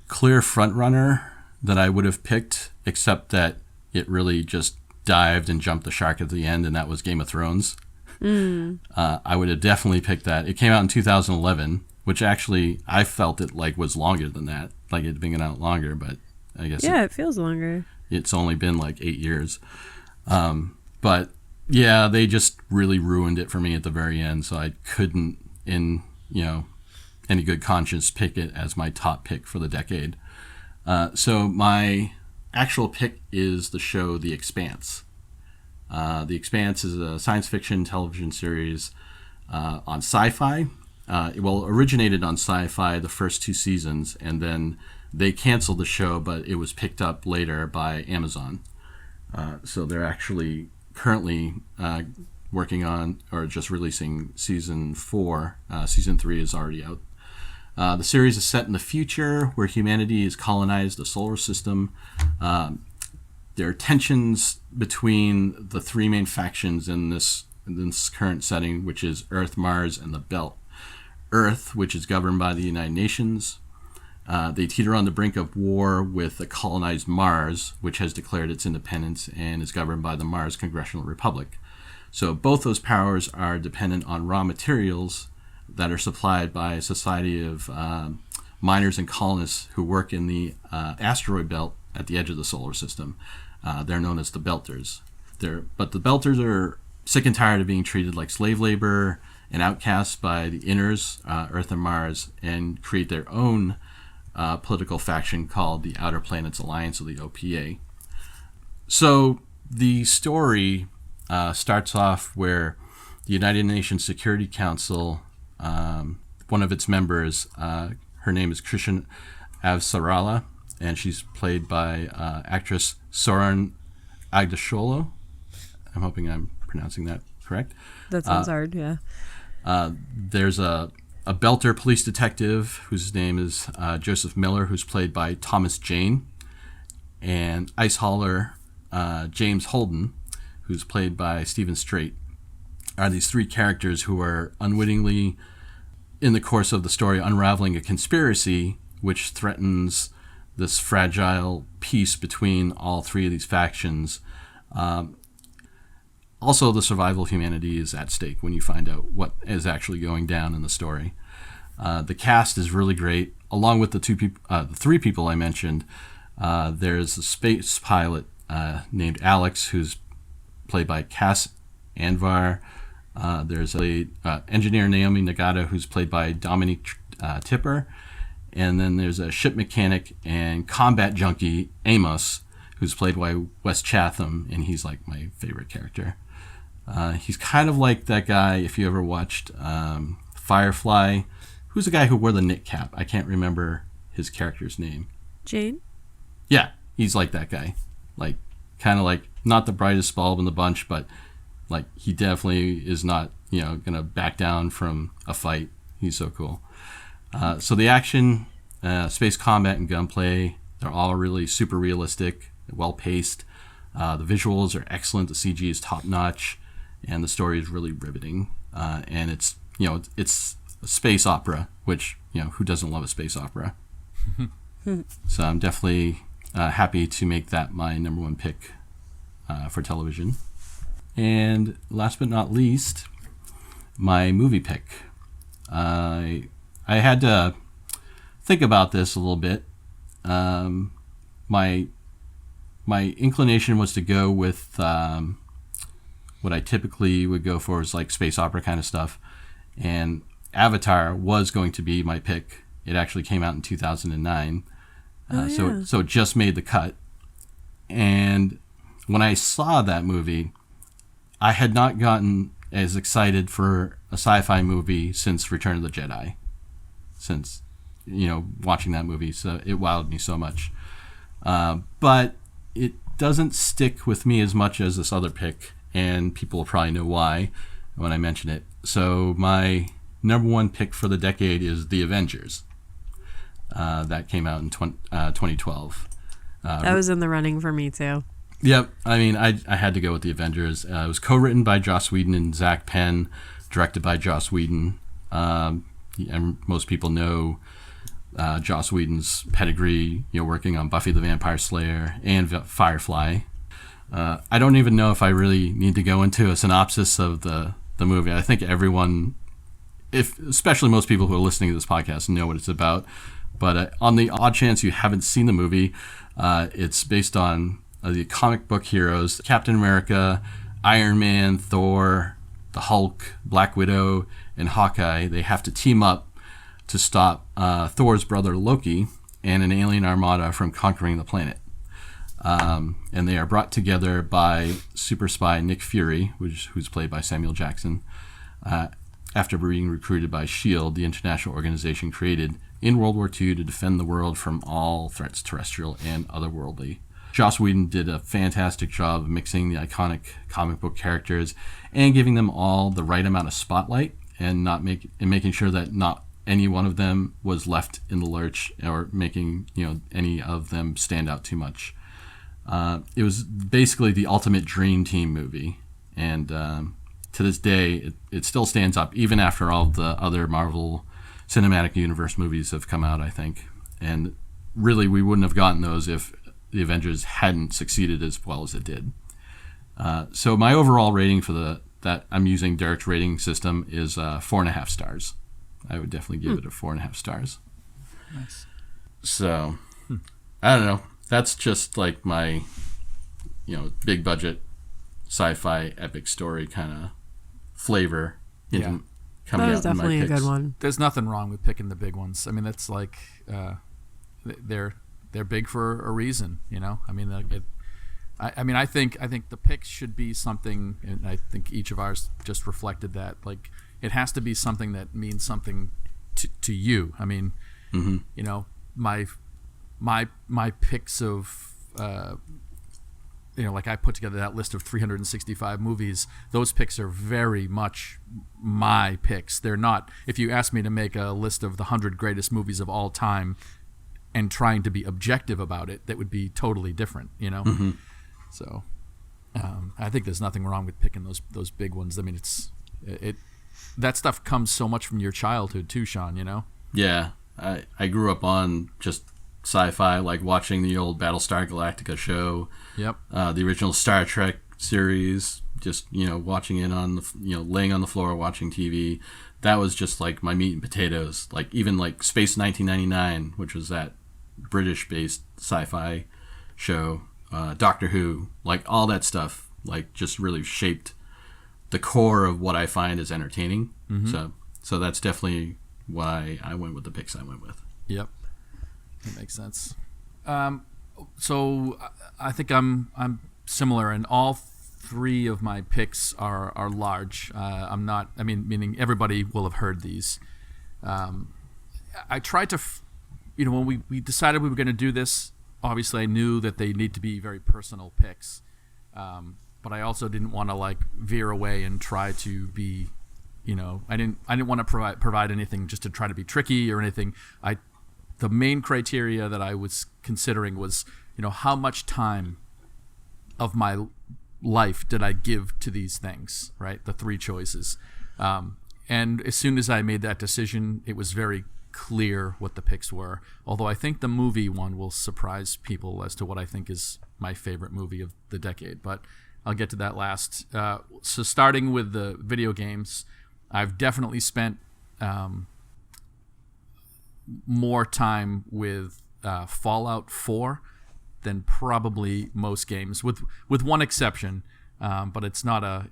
clear front runner that I would have picked, except that it really just dived and jumped the shark at the end, and that was Game of Thrones. I would have definitely picked that. It came out in 2011, which actually I felt it was longer than that. It had been out longer, but I guess it feels longer. It's only been 8 years. But yeah, they just really ruined it for me at the very end, so I couldn't, in any good conscience, pick it as my top pick for the decade. So my actual pick is the show The Expanse. The Expanse is a science fiction television series on Sci-Fi. It originated on Sci-Fi the first 2 seasons, and then they canceled the show, but it was picked up later by Amazon. So they're actually currently working on, or just releasing, season 4. Season 3 is already out. The series is set in the future, where humanity has colonized the solar system. there are tensions between the three main factions in this current setting, which is Earth, Mars, and the Belt. Earth, which is governed by the United Nations. They teeter on the brink of war with the colonized Mars, which has declared its independence and is governed by the Mars Congressional Republic. So both those powers are dependent on raw materials that are supplied by a society of miners and colonists who work in the asteroid belt at the edge of the solar system. They're known as the Belters. But the Belters are sick and tired of being treated like slave labor and outcasts by the Inners, Earth and Mars, and create their own political faction called the Outer Planets Alliance, or the OPA. So the story starts off where the United Nations Security Council, one of its members, her name is Christian Avsarala, and she's played by actress Soran Agdasholo. I'm hoping I'm pronouncing that correct. That sounds hard, yeah. There's a Belter police detective whose name is Joseph Miller, who's played by Thomas Jane, and ice hauler James Holden, who's played by Stephen Strait, are these three characters who are unwittingly, in the course of the story, unraveling a conspiracy which threatens this fragile peace between all three of these factions. Also, the survival of humanity is at stake when you find out what is actually going down in the story. The cast is really great. Along with the three people I mentioned, there's a space pilot named Alex, who's played by Cass Anvar. There's a engineer, Naomi Nagata, who's played by Dominique Tipper. And then there's a ship mechanic and combat junkie, Amos, who's played by Wes Chatham, and he's like my favorite character. He's kind of like that guy, if you ever watched Firefly. Who's the guy who wore the knit cap? I can't remember his character's name. Jane? Yeah, he's like that guy. Like, kind of like, not the brightest bulb in the bunch, but like, he definitely is not, gonna back down from a fight. He's so cool. So the action, space combat, and gunplay, they're all really super realistic, well-paced. The visuals are excellent. The CG is top-notch, and the story is really riveting. And it's a space opera, which, who doesn't love a space opera? So I'm definitely happy to make that my number one pick for television. And last but not least, my movie pick. I had to think about this a little bit. My inclination was to go with what I typically would go for, is like space opera kind of stuff. And Avatar was going to be my pick. It actually came out in 2009. So it just made the cut. And when I saw that movie, I had not gotten as excited for a sci-fi movie since Return of the Jedi. Since, watching that movie. So it wowed me so much. But it doesn't stick with me as much as this other pick, and people will probably know why when I mention it. So my number one pick for the decade is The Avengers. That came out in 2012. That was in the running for me too. Yep. I mean, I had to go with The Avengers. It was co-written by Joss Whedon and Zach Penn, directed by Joss Whedon. And most people know Joss Whedon's pedigree, working on Buffy the Vampire Slayer and Firefly. I don't even know if I really need to go into a synopsis of the movie. I think everyone, especially most people who are listening to this podcast, know what it's about. But on the odd chance you haven't seen the movie, it's based on the comic book heroes, Captain America, Iron Man, Thor, the Hulk, Black Widow, and Hawkeye. They have to team up to stop Thor's brother Loki and an alien armada from conquering the planet. And they are brought together by super spy Nick Fury, who's played by Samuel Jackson, after being recruited by S.H.I.E.L.D., the international organization created in World War II to defend the world from all threats, terrestrial and otherworldly. Joss Whedon did a fantastic job of mixing the iconic comic book characters and giving them all the right amount of spotlight, and making sure that not any one of them was left in the lurch or making any of them stand out too much. It was basically the ultimate dream team movie, and to this day, it still stands up, even after all the other Marvel Cinematic Universe movies have come out, I think. And really, we wouldn't have gotten those if the Avengers hadn't succeeded as well as it did. So my overall rating for that I'm using Derek's rating system is 4.5 stars. I would definitely give it a 4.5 stars. Nice. So, I don't know. That's just like my, big budget sci-fi epic story kind of flavor coming That was out in my definitely a picks. good one. There's nothing wrong with picking the big ones. I mean, that's like they're big for a reason, I mean, I think the picks should be something, and I think each of ours just reflected that. Like, it has to be something that means something to you. I mean, my picks of like I put together that list of 365 movies. Those picks are very much my picks. They're not. If you ask me to make a list of the 100 greatest movies of all time and trying to be objective about it, that would be totally different. Mm-hmm. So I think there's nothing wrong with picking those big ones. I mean, it that stuff comes so much from your childhood too, Sean. Yeah, I grew up on just sci-fi, like watching the old Battlestar Galactica show. Yep. The original Star Trek series. Just watching it on the laying on the floor watching TV. That was just like my meat and potatoes. Like even like Space 1999, which was that British-based sci-fi show. Doctor Who, like all that stuff, like just really shaped the core of what I find is entertaining. Mm-hmm. So that's definitely why I went with the picks I went with. Yep, that makes sense. So I think I'm similar, and all three of my picks are large. I'm not. I mean, meaning everybody will have heard these. I tried to, when we decided we were going to do this. Obviously, I knew that they need to be very personal picks, but I also didn't want to like veer away and try to be, I didn't want to provide anything just to try to be tricky or anything. The main criteria that I was considering was, how much time of my life did I give to these things, right? The three choices, and as soon as I made that decision, it was very clear what the picks were, although I think the movie one will surprise people as to what I think is my favorite movie of the decade, but I'll get to that last. So starting with the video games, I've definitely spent more time with Fallout 4 than probably most games, with one exception, but it's not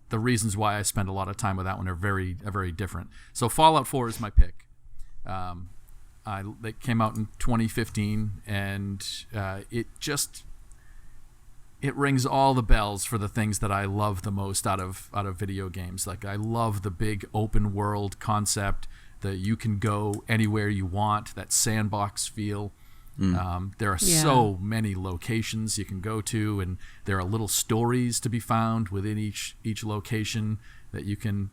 the reasons why I spend a lot of time with that one are very different. So Fallout 4 is my pick. It came out in 2015, and it rings all the bells for the things that I love the most out of video games. Like, I love the big open world concept, that you can go anywhere you want, that sandbox feel. There are so many locations you can go to, and there are little stories to be found within each location that you can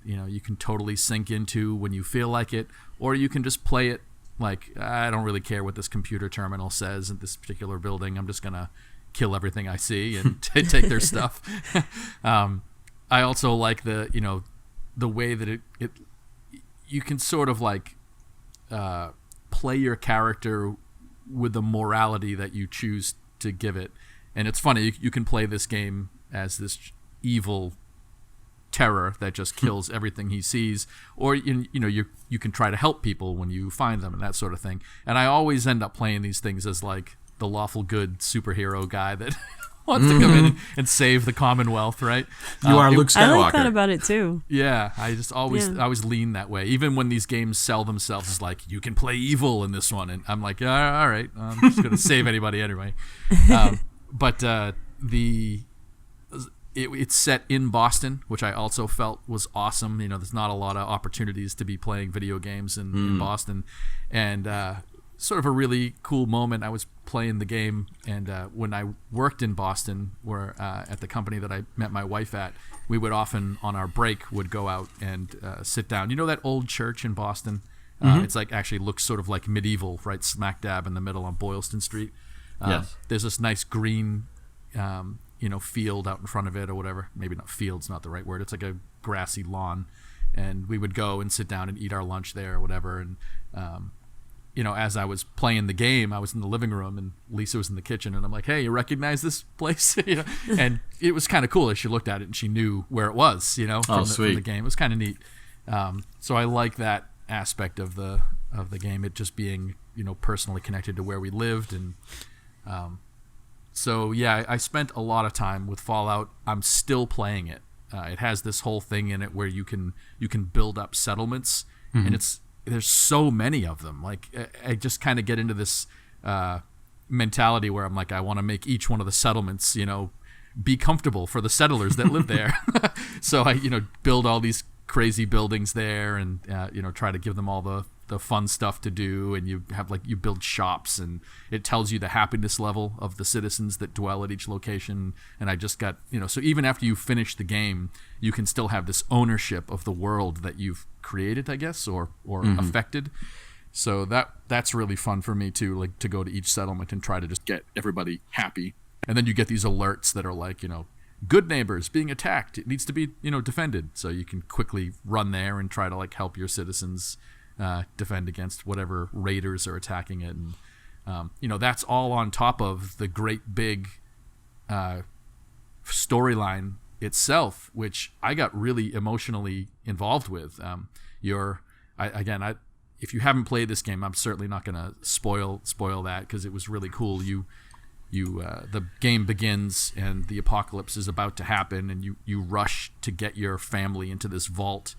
totally sink into when you feel like it, or you can just play it like, I don't really care what this computer terminal says in this particular building. I'm just gonna kill everything I see and take their stuff. I also like the way that it you can sort of like play your character with the morality that you choose to give it. And it's funny, you can play this game as this evil terror that just kills everything he sees, or you can try to help people when you find them and that sort of thing. And I always end up playing these things as like the lawful good superhero guy that wants to come in and save the Commonwealth, right? You are Luke Skywalker. I like that about it too. Yeah, I just always lean that way. Even when these games sell themselves as like, you can play evil in this one, and I'm like, all right, I'm just gonna save anybody anyway. But it's set in Boston, which I also felt was awesome. There's not a lot of opportunities to be playing video games in Boston, and sort of a really cool moment. I was playing the game, and when I worked in Boston, where at the company that I met my wife at, we would often on our break would go out and sit down. That old church in Boston? It's like actually looks sort of like medieval, right, smack dab in the middle on Boylston Street. Yes. There's this nice green, field out in front of it or whatever. Maybe not field's not the right word. It's like a grassy lawn, and we would go and sit down and eat our lunch there or whatever. And as I was playing the game, I was in the living room and Lisa was in the kitchen, and I'm like, "Hey, you recognize this place?" And it was kind of cool as she looked at it and she knew where it was, from the game. It was kind of neat. So I like that aspect of the game, it just being personally connected to where we lived. And so yeah, I spent a lot of time with Fallout. I'm still playing it. It has this whole thing in it where you can build up settlements, and there's so many of them. Like I just kind of get into this mentality where I'm like, I want to make each one of the settlements be comfortable for the settlers that live there. So I build all these crazy buildings there, and try to give them all the fun stuff to do. And you have you build shops, and it tells you the happiness level of the citizens that dwell at each location. And I just got so even after you finish the game, you can still have this ownership of the world that you've created, I guess, or affected. So that's really fun for me too, to go to each settlement and try to just get everybody happy. And then you get these alerts that are like, good neighbors being attacked. It needs to be, defended. So you can quickly run there and try to help your citizens defend against whatever raiders are attacking it. And, that's all on top of the great big storyline itself, which I got really emotionally involved with. If you haven't played this game, I'm certainly not going to spoil that, because it was really cool. The game begins and the apocalypse is about to happen, and you rush to get your family into this vault,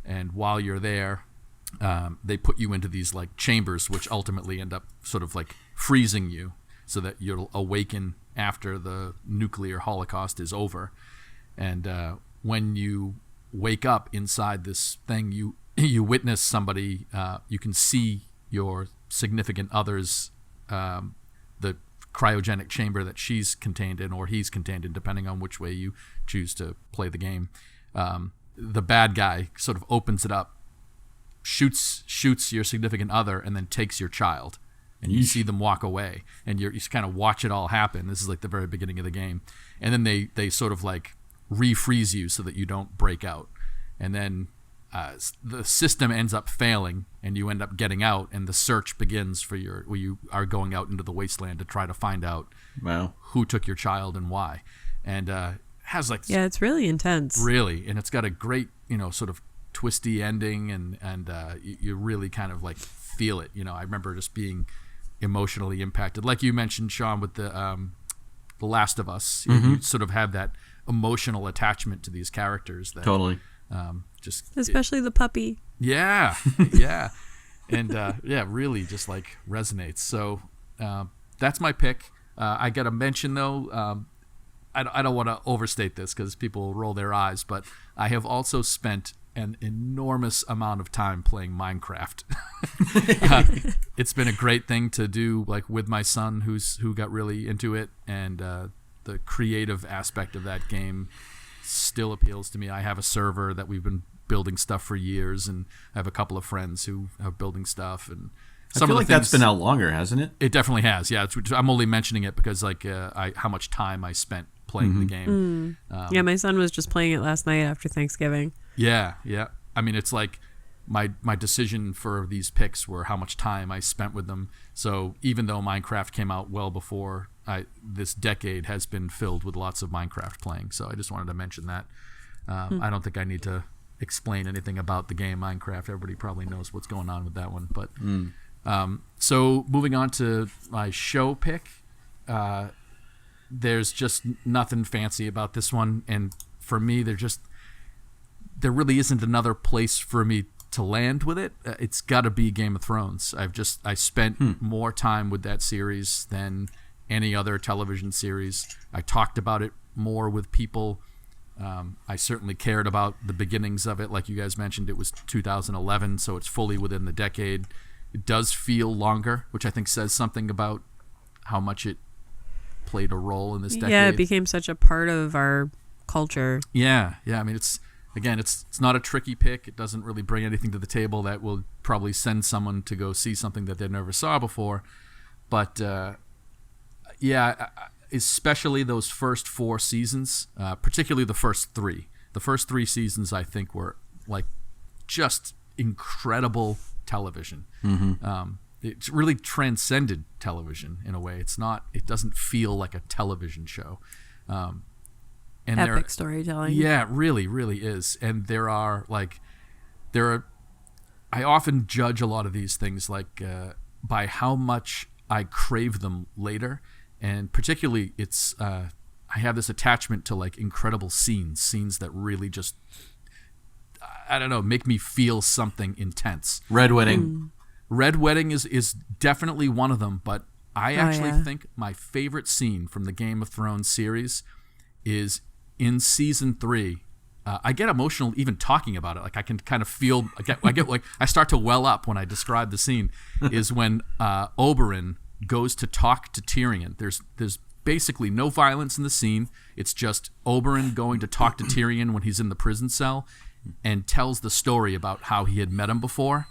and while you're there, they put you into these chambers, which ultimately end up sort of freezing you so that you'll awaken after the nuclear holocaust is over. And when you wake up inside this thing, you witness somebody, you can see your significant other's the cryogenic chamber that she's contained in, or he's contained in, depending on which way you choose to play the game. The bad guy sort of opens it up, shoots your significant other, and then takes your child. And you see them walk away, and you kind of watch it all happen. This is the very beginning of the game. And then they sort of refreeze you so that you don't break out. And then the system ends up failing, and you end up getting out, and the search begins where you are going out into the wasteland to try to find out who took your child and why. And has it's really intense. Really, and it's got a great sort of twisty ending, and you really kind of feel it. I remember just being emotionally impacted, like you mentioned, Sean, with the Last of Us. You sort of have that emotional attachment to these characters that totally especially the puppy. Yeah. And really just resonates. So that's my pick. I got to mention though, I don't want to overstate this because people roll their eyes, but I have also spent an enormous amount of time playing Minecraft. It's been a great thing to do with my son who got really into it, and the creative aspect of that game still appeals to me. I have a server that we've been building stuff for years, and I have a couple of friends who are building stuff, and I feel that's been out longer, hasn't it? It definitely has. Yeah, I'm only mentioning it because how much time I spent playing the game. Yeah, my son was just playing it last night after Thanksgiving. Yeah. I mean, it's my decision for these picks were how much time I spent with them. So even though Minecraft came out well before, this decade has been filled with lots of Minecraft playing. So I just wanted to mention that. I don't think I need to explain anything about the game Minecraft. Everybody probably knows what's going on with that one. But so moving on to my show pick, there's just nothing fancy about this one, and for me, there really isn't another place for me to land with it. It's got to be Game of Thrones. I spent more time with that series than any other television series. I talked about it more with people. I certainly cared about the beginnings of it. Like you guys mentioned, it was 2011, so it's fully within the decade. It does feel longer, which I think says something about how much it played a role in this decade. Yeah, it became such a part of our culture. Yeah. I mean, it's not a tricky pick. It doesn't really bring anything to the table that will probably send someone to go see something that they never saw before. But Yeah, especially those first 4 seasons, particularly the first 3. The first 3 seasons, I think, were like just incredible television. It really transcended television in a way. It doesn't feel like a television show. And Epic storytelling. Yeah, it really, really is. And I often judge a lot of these things by how much I crave them later. And particularly I have this attachment to like incredible scenes that really just, I don't know, make me feel something intense. Red Wedding. Red Wedding is definitely one of them, but I actually think my favorite scene from the Game of Thrones series is in season 3. I get emotional even talking about it. Like I can kind of feel, I get like, I start to well up when I describe the scene, is when Oberyn goes to talk to Tyrion. There's basically no violence in the scene. It's just Oberyn going to talk to Tyrion when he's in the prison cell and tells the story about how he had met him before.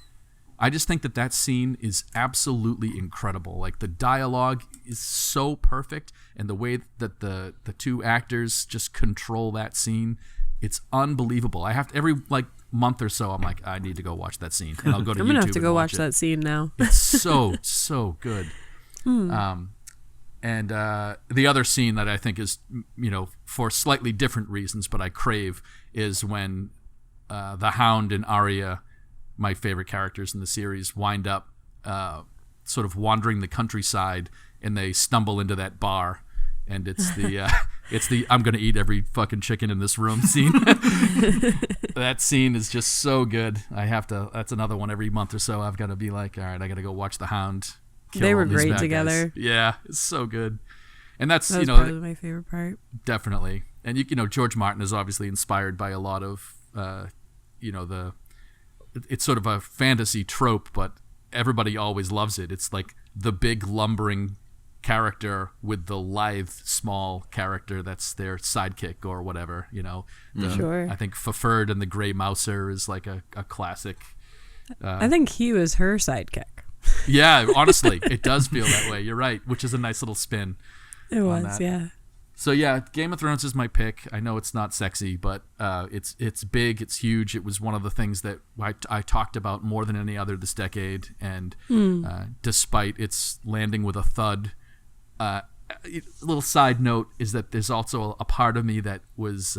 I just think that scene is absolutely incredible. Like the dialogue is so perfect, and the way that the 2 actors just control that scene, it's unbelievable. I have to, every like month or so, I'm like, I need to go watch that scene, and I'll go to YouTube. I'm gonna have to go watch it. that scene now. It's so good. And the other scene that I think is, for slightly different reasons, but I crave, is when the Hound and Arya, my favorite characters in the series, wind up sort of wandering the countryside, and they stumble into that bar, and it's the I'm gonna eat every fucking chicken in this room scene. That scene is just so good. That's another one every month or so. I've got to be like, all right, I got to go watch the Hound. They were great together. Guys. Yeah, it's so good. And that's probably my favorite part. Definitely. And George Martin is obviously inspired by a lot of it's sort of a fantasy trope, but everybody always loves it. It's like the big lumbering character with the lithe small character that's their sidekick or whatever. Sure. I think Fafard and the Grey Mouser is like a classic. I think he was her sidekick. Yeah, honestly, it does feel that way. You're right, which is a nice little spin. It was, yeah. So yeah, Game of Thrones is my pick. I know it's not sexy, but it's big, it's huge. It was one of the things that I talked about more than any other this decade, and despite its landing with a thud, a little side note is that there's also a part of me that was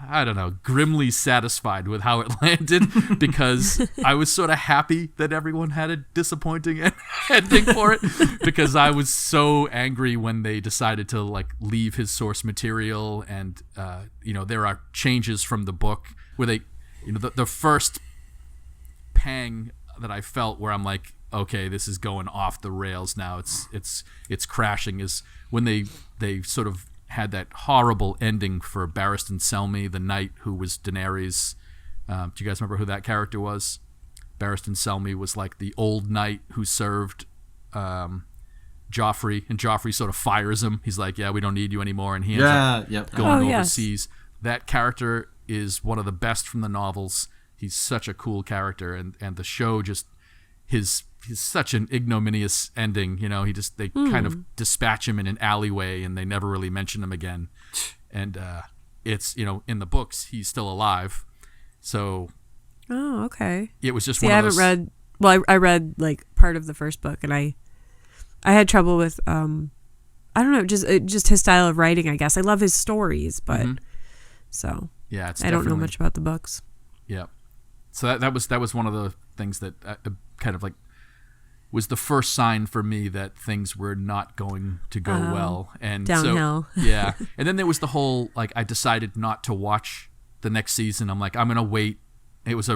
I don't know, grimly satisfied with how it landed, because I was sort of happy that everyone had a disappointing ending for it, because I was so angry when they decided to like leave his source material, and there are changes from the book where they, the first pang that I felt where I'm like, okay, this is going off the rails now. It's crashing, is when they sort of had that horrible ending for Barristan Selmy, the knight who was Daenerys. Do you guys remember who that character was? Barristan Selmy was like the old knight who served Joffrey, and Joffrey sort of fires him. He's like, yeah, we don't need you anymore, and he ends up going overseas. Yes. That character is one of the best from the novels. He's such a cool character, and the show just his such an ignominious ending. They kind of dispatch him in an alleyway, and they never really mention him again. And it's in the books he's still alive. So okay. It was just See, one I of haven't those. read. Well, I read like part of the first book, and I had trouble with I don't know, just his style of writing. I guess I love his stories, but so yeah, I don't know much about the books. Yeah. So that was one of the things that kind of like was the first sign for me that things were not going to go well. And downhill. So, yeah. And then there was the whole, like, I decided not to watch the next season. I'm like, I'm going to wait. It was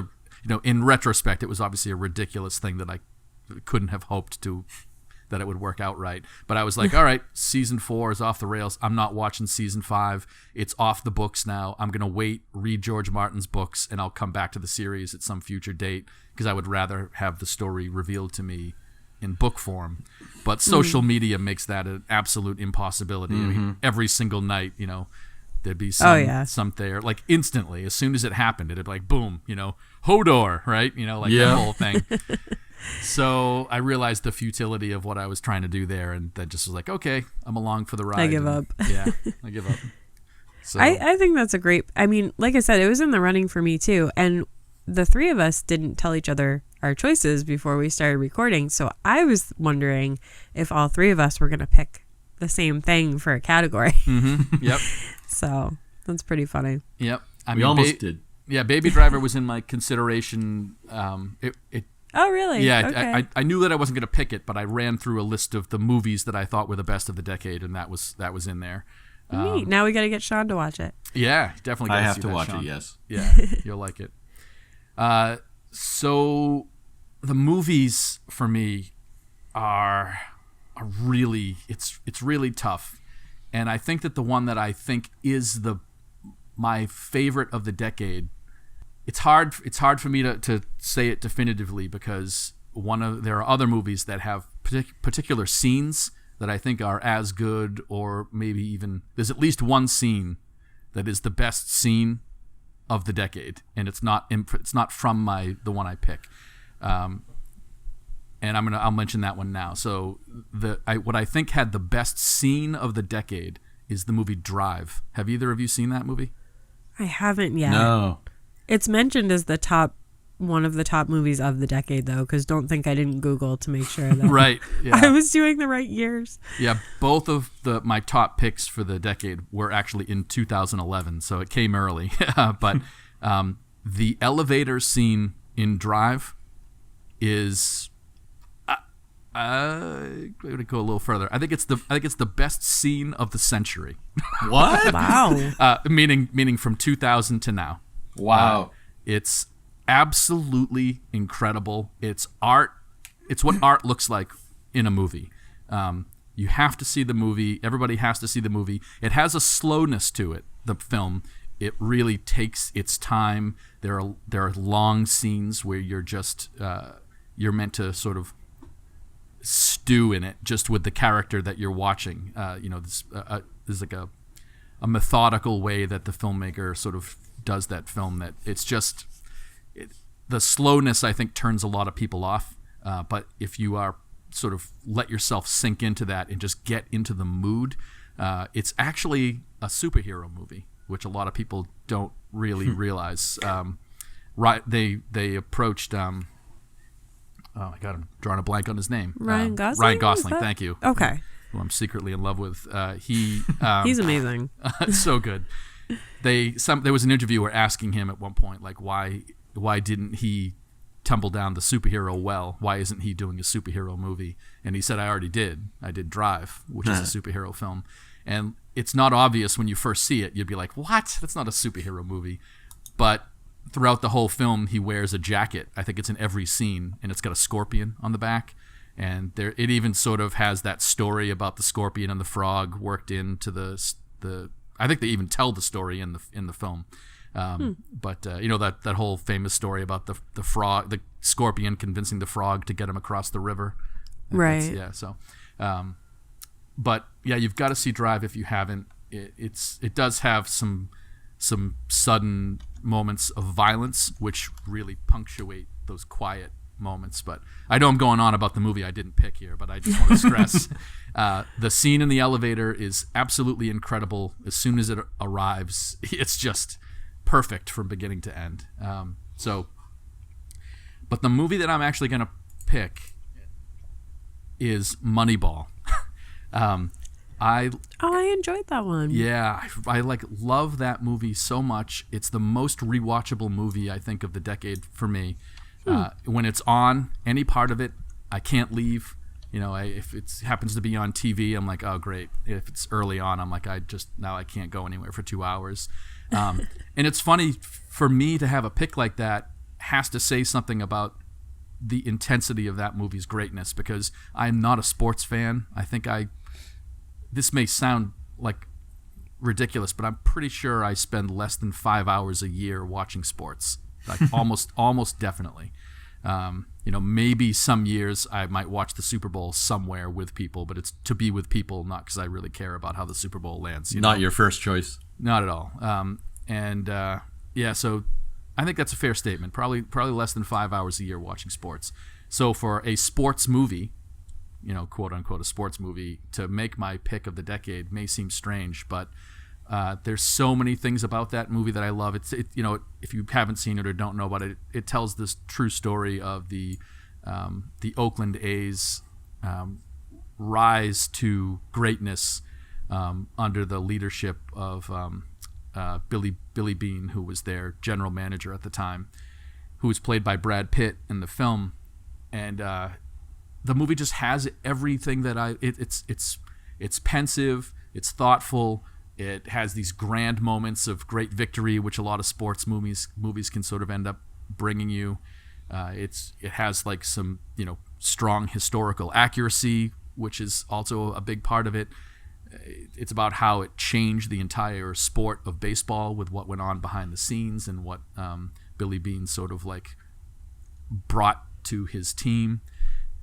in retrospect, it was obviously a ridiculous thing that I couldn't have hoped that it would work out right. But I was like, all right, season 4 is off the rails. I'm not watching season 5. It's off the books now. I'm going to wait, read George Martin's books, and I'll come back to the series at some future date, because I would rather have the story revealed to me in book form. But social media makes that an absolute impossibility. I mean, every single night, there'd be some there, like instantly, as soon as it happened, it'd be like, boom, Hodor, right? That whole thing. So I realized the futility of what I was trying to do there, and that just was like, okay, I'm along for the ride. I give up. Yeah, I give up. So I think that's a great, I mean, like I said, it was in the running for me too. And the three of us didn't tell each other our choices before we started recording. So I was wondering if all three of us were going to pick the same thing for a category. Yep. So that's pretty funny. Yep. We almost did. Yeah, Baby Driver was in my consideration. Oh, really? Yeah, Okay. I knew that I wasn't going to pick it, but I ran through a list of the movies that I thought were the best of the decade, and that was in there. Neat. Now we got to get Sean to watch it. Yeah, definitely. I Gotta have see to that, watch Sean. it, yes. Yeah, you'll like it. So the movies for me are really it's really tough, and I think that the one that I think is my favorite of the decade. It's hard for me to say it definitively because there are other movies that have particular scenes that I think are as good, or maybe even there's at least one scene that is the best scene of the decade, and it's not from the one I pick, and I'll mention that one now. So what I think had the best scene of the decade is the movie Drive. Have either of you seen that movie? I haven't yet. No. It's mentioned as one of the top movies of the decade, though, because don't think I didn't Google to make sure that Right. Yeah. I was doing the right years. Yeah, both of my top picks for the decade were actually in 2011, so it came early. But the elevator scene in Drive is I'm going to go a little further. I think it's the best scene of the century. What? Wow. Meaning from 2000 to now. Wow. It's absolutely incredible. It's art. It's what art looks like in a movie. You have to see the movie. Everybody has to see the movie. It has a slowness to it, the film. It really takes its time. There are long scenes where you're just you're meant to sort of stew in it just with the character that you're watching. There's like a methodical way that the filmmaker sort of does that film, that it's just the slowness I think turns a lot of people off, but if you are sort of let yourself sink into that and just get into the mood, it's actually a superhero movie, which a lot of people don't really realize. Right, they approached oh my god, I'm drawing a blank on his name. Ryan Gosling? Ryan Gosling, thank you. Okay. Who I'm secretly in love with. He's amazing. so good. There was an interviewer asking him at one point, like, why didn't he tumble down the superhero well? Why isn't he doing a superhero movie? And he said, I already did. I did Drive, which is a superhero film. And it's not obvious when you first see it. You'd be like, what? That's not a superhero movie. But throughout the whole film, he wears a jacket. I think it's in every scene, and it's got a scorpion on the back. And it even sort of has that story about the scorpion and the frog worked into the I think they even tell the story in the film. But that whole famous story about the frog, the scorpion convincing the frog to get him across the river. Right. Yeah. So, but yeah, you've got to see Drive if you haven't. It does have some sudden moments of violence, which really punctuate those quiet moments. But I know I'm going on about the movie I didn't pick here, but I just want to stress the scene in the elevator is absolutely incredible. As soon as it arrives, it's just perfect from beginning to end. But the movie that I'm actually going to pick is Moneyball. I enjoyed that one. Yeah, I love that movie so much. It's the most rewatchable movie I think of the decade for me. When it's on, any part of it, I can't leave. If it happens to be on TV, I'm like, oh great. If it's early on, I'm like, I can't go anywhere for 2 hours. And it's funny for me to have a pick like that has to say something about the intensity of that movie's greatness, because I'm not a sports fan. I think this may sound like ridiculous, but I'm pretty sure I spend less than 5 hours a year watching sports. Like almost definitely. Maybe some years I might watch the Super Bowl somewhere with people, but it's to be with people, not because I really care about how the Super Bowl lands. Not your first choice. Not at all. So I think that's a fair statement. Probably less than 5 hours a year watching sports. So for a sports movie, quote unquote a sports movie, to make my pick of the decade may seem strange, but there's so many things about that movie that I love. If you haven't seen it or don't know about it, it tells this true story of the Oakland A's rise to greatness under the leadership of Billy Beane, who was their general manager at the time, who was played by Brad Pitt in the film. And the movie just has everything that it's pensive, it's thoughtful, it has these grand moments of great victory, which a lot of sports movies can sort of end up bringing you. It has like some strong historical accuracy, which is also a big part of it. It's about how it changed the entire sport of baseball with what went on behind the scenes and what Billy Beane sort of like brought to his team.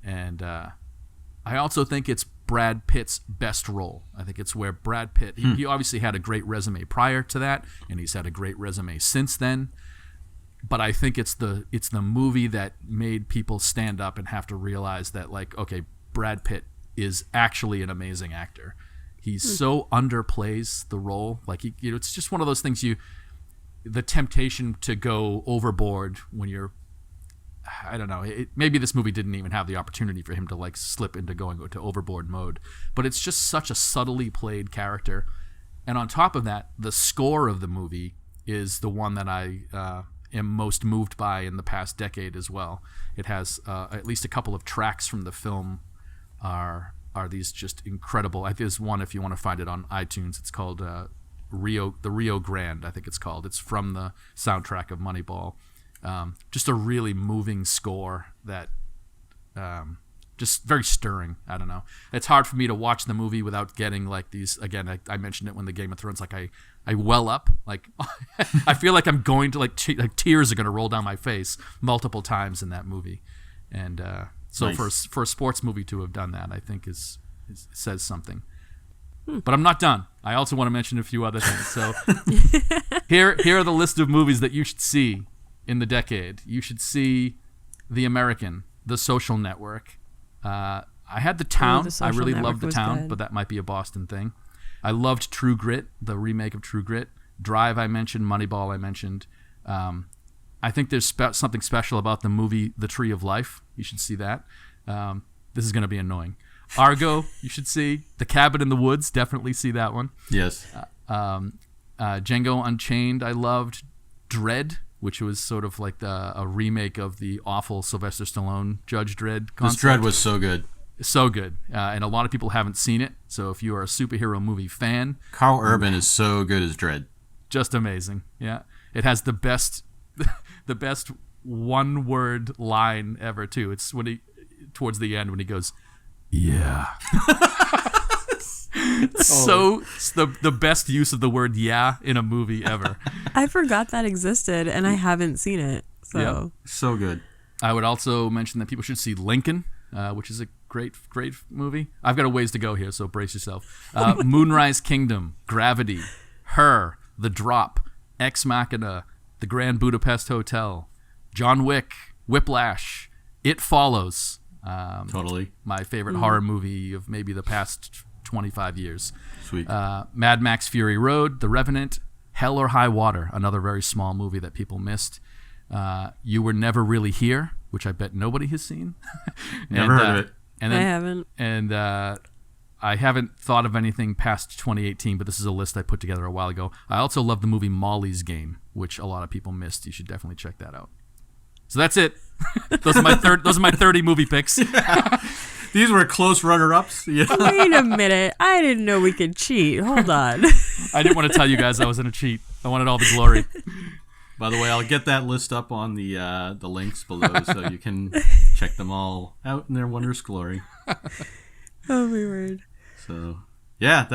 And I also think it's Brad Pitt's best role. I think it's where Brad Pitt, he obviously had a great resume prior to that, and he's had a great resume since then. But I think it's the movie that made people stand up and have to realize that, like, okay, Brad Pitt is actually an amazing actor. He's so underplays the role. Like, it's just one of those things, the temptation to go overboard when you're, I don't know, maybe this movie didn't even have the opportunity for him to like slip into going to overboard mode, but it's just such a subtly played character. And on top of that, the score of the movie is the one that I am most moved by in the past decade as well. It has at least a couple of tracks from the film are these just incredible. There's one, if you want to find it on iTunes, it's called the Rio Grande, I think it's called. It's from the soundtrack of Moneyball. Just a really moving score that just very stirring. I don't know. It's hard for me to watch the movie without getting like these, again, I mentioned it when the Game of Thrones, like I well up, like I feel like I'm going to like tears are going to roll down my face multiple times in that movie. And so nice. for a sports movie to have done that, I think is says something. But I'm not done. I also want to mention a few other things. So here are the list of movies that you should see in the decade. You should see The American, The Social Network. I had The Town. I really loved The Town, good. But that might be a Boston thing. I loved True Grit, the remake of True Grit. Drive I mentioned, Moneyball I mentioned. I think there's something special about the movie The Tree of Life. You should see that. This is going to be annoying. Argo, you should see. The Cabin in the Woods, definitely see that one. Yes. Django Unchained, I loved. Dredd, which was sort of like a remake of the awful Sylvester Stallone Judge Dredd concept. This Dredd was so good. So good. And a lot of people haven't seen it. So if you are a superhero movie fan. Carl Urban is so good as Dredd. Just amazing. Yeah. It has the best one-word line ever, too. It's towards the end when he goes, yeah. So the best use of the word yeah in a movie ever. I forgot that existed and I haven't seen it. So yep. So good. I would also mention that people should see Lincoln, which is a great movie. I've got a ways to go here, so brace yourself. Moonrise Kingdom, Gravity, Her, The Drop, Ex Machina, The Grand Budapest Hotel, John Wick, Whiplash, It Follows. Totally. My favorite horror movie of maybe the past 25 years. Sweet. Mad Max Fury Road, The Revenant, Hell or High Water, another very small movie that people missed. You Were Never Really Here, which I bet nobody has seen. Never heard of it. And then, I haven't. And I haven't thought of anything past 2018, but this is a list I put together a while ago. I also love the movie Molly's Game, which a lot of people missed. You should definitely check that out. So that's it. Those are my 30 movie picks. These were close runner-ups. Yeah. Wait a minute. I didn't know we could cheat. Hold on. I didn't want to tell you guys I was in a cheat. I wanted all the glory. By the way, I'll get that list up on the links below so you can check them all out in their wondrous glory. Oh, my word. So, yeah,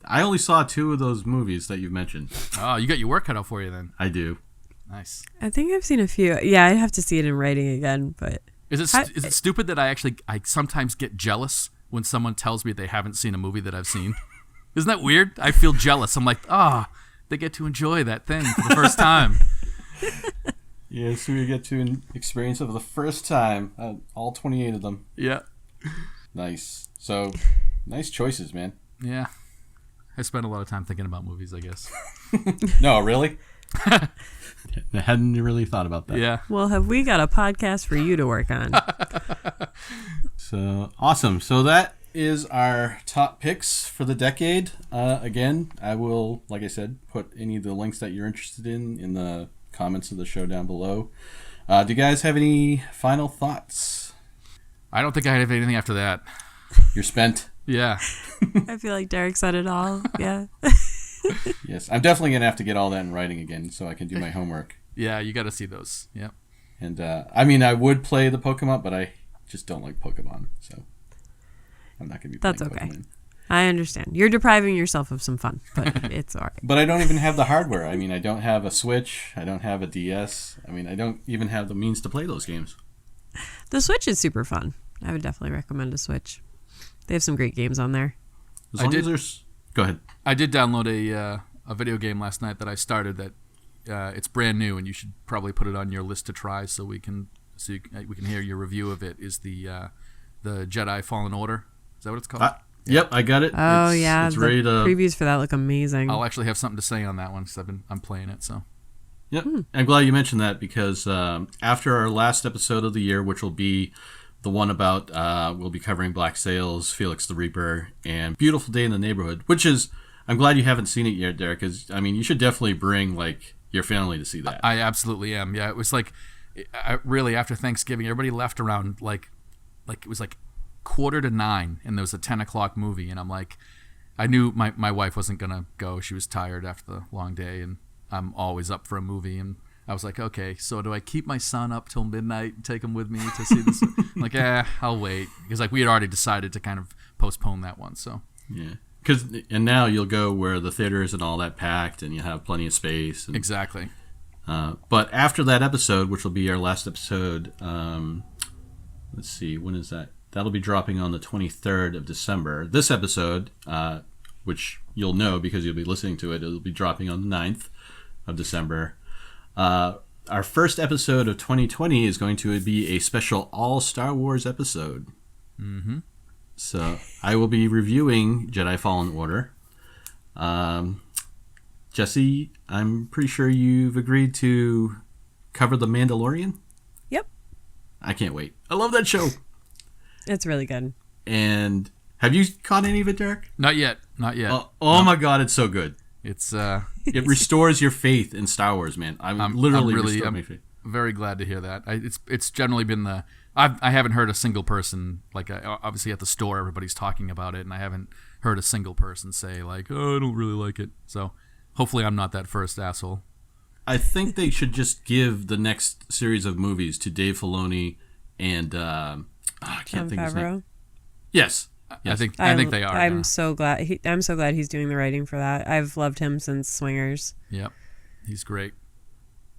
I only saw 2 of those movies that you've mentioned. Oh, you got your work cut out for you then. I do. Nice. I think I've seen a few. Yeah, I'd have to see it in writing again, but... Is it stupid that I sometimes get jealous when someone tells me they haven't seen a movie that I've seen? Isn't that weird? I feel jealous. I'm like, they get to enjoy that thing for the first time. Yes, we get to experience it for the first time. All 28 of them. Yeah. Nice. So, nice choices, man. Yeah. I spent a lot of time thinking about movies, I guess. No, really? I hadn't really thought about that. Yeah. Well, have we got a podcast for you to work on? So, awesome. So that is our top picks for the decade. Again, I will, like I said, put any of the links that you're interested in the comments of the show down below. Do you guys have any final thoughts? I don't think I have anything after that. You're spent. Yeah. I feel like Derek said it all. Yeah. Yes, I'm definitely going to have to get all that in writing again so I can do my homework. Yeah, you got to see those. Yep. And, I mean, I would play the Pokemon, but I just don't like Pokemon, so I'm not going to be playing That's okay. Pokemon. I understand. You're depriving yourself of some fun, but it's all right. But I don't even have the hardware. I mean, I don't have a Switch. I don't have a DS. I mean, I don't even have the means to play those games. The Switch is super fun. I would definitely recommend a Switch. They have some great games on there. As long as there's... Go ahead. I did download a video game last night that I started that it's brand new, and you should probably put it on your list to try so we can hear your review of it. Is the Jedi Fallen Order? Is that what it's called? Yep, I got it. Oh, It's the ready to... previews for that look amazing. I'll actually have something to say on that one because I'm playing it. So. Yep. I'm glad you mentioned that because after our last episode of the year, which will be the one about we'll be covering Black Sails, Felix the Reaper, and Beautiful Day in the Neighborhood, which is, I'm glad you haven't seen it yet, Derek, because, I mean, you should definitely bring, like, your family to see that. I absolutely am. Yeah, it was like, really, after Thanksgiving, everybody left around, like it was like 8:45, and there was a 10 o'clock movie, and I'm like, I knew my wife wasn't going to go. She was tired after the long day, and I'm always up for a movie, and I was like, okay, so do I keep my son up till midnight and take him with me to see this? I'm like, I'll wait. Because like we had already decided to kind of postpone that one, so. Yeah. And now you'll go where the theater isn't all that packed and you have plenty of space. And, exactly. But after that episode, which will be our last episode, let's see, when is that? That'll be dropping on the 23rd of December. This episode, which you'll know because you'll be listening to it, it'll be dropping on the 9th of December. Our first episode of 2020 is going to be a special all Star Wars episode. Mm-hmm. So I will be reviewing Jedi Fallen Order. Jesse, I'm pretty sure you've agreed to cover The Mandalorian? Yep. I can't wait. I love that show. It's really good. And have you caught any of it, Derek? Not yet. Oh my God, it's so good. It's it restores your faith in Star Wars, man. I'm restored my faith. Very glad to hear that. It's generally been I haven't heard a single person, like obviously at the store everybody's talking about it, and I haven't heard a single person say like, oh, I don't really like it. So hopefully I'm not that first asshole. I think they should just give the next series of movies to Dave Filoni and I can't think of his name. Yes. I think they are. I'm so glad. I'm so glad he's doing the writing for that. I've loved him since Swingers. Yep, he's great.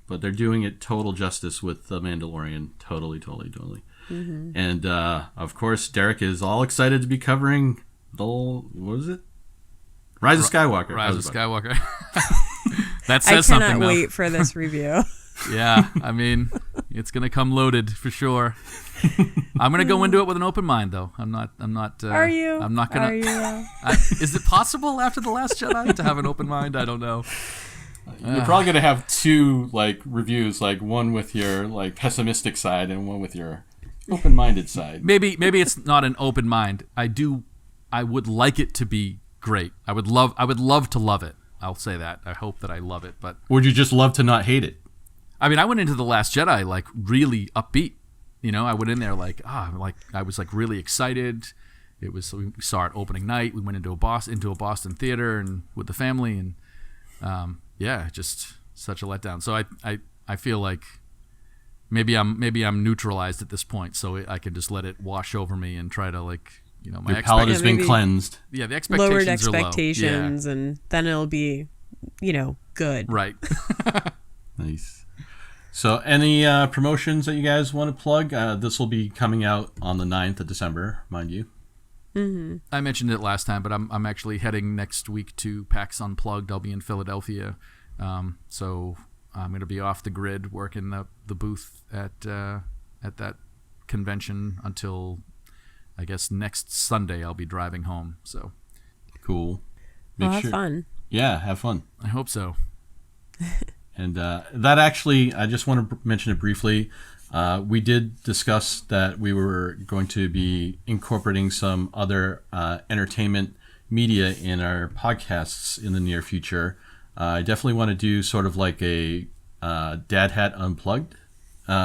But they're doing it total justice with The Mandalorian. Totally. Mm-hmm. And of course, Derek is all excited to be covering what is it? Rise of Skywalker. Rise of Skywalker. That says something. I cannot though. wait for this review. Yeah, I mean, it's gonna come loaded for sure. I'm gonna go into it with an open mind, though. I'm not. Are you? I'm not gonna. Are you? Is it possible after The Last Jedi to have an open mind? I don't know. You're probably gonna have two like reviews, like one with your like pessimistic side and one with your open-minded side. Maybe it's not an open mind. I would like it to be great. I would love to love it. I'll say that. I hope that I love it, but would you just love to not hate it? I mean, I went into The Last Jedi like really upbeat. You know, I went in there like I was like really excited. We saw it opening night. We went into a Boston theater and with the family, and just such a letdown. So I feel like maybe I'm neutralized at this point, so I can just let it wash over me and try to like, you know, your palate has been cleansed. Yeah, the expectations lowered are expectations, low. Yeah. and then it'll be, you know, good. Right. Nice. So any promotions that you guys want to plug? This will be coming out on the 9th of December, mind you. Mm-hmm. I mentioned it last time, but I'm actually heading next week to PAX Unplugged. I'll be in Philadelphia. So I'm going to be off the grid working the booth at that convention until, I guess, next Sunday. I'll be driving home. So Cool. Well, have fun. Yeah, have fun. I hope so. And that actually, I just want to mention it briefly. We did discuss that we were going to be incorporating some other entertainment media in our podcasts in the near future. I definitely want to do sort of like a Dad Hat Unplugged,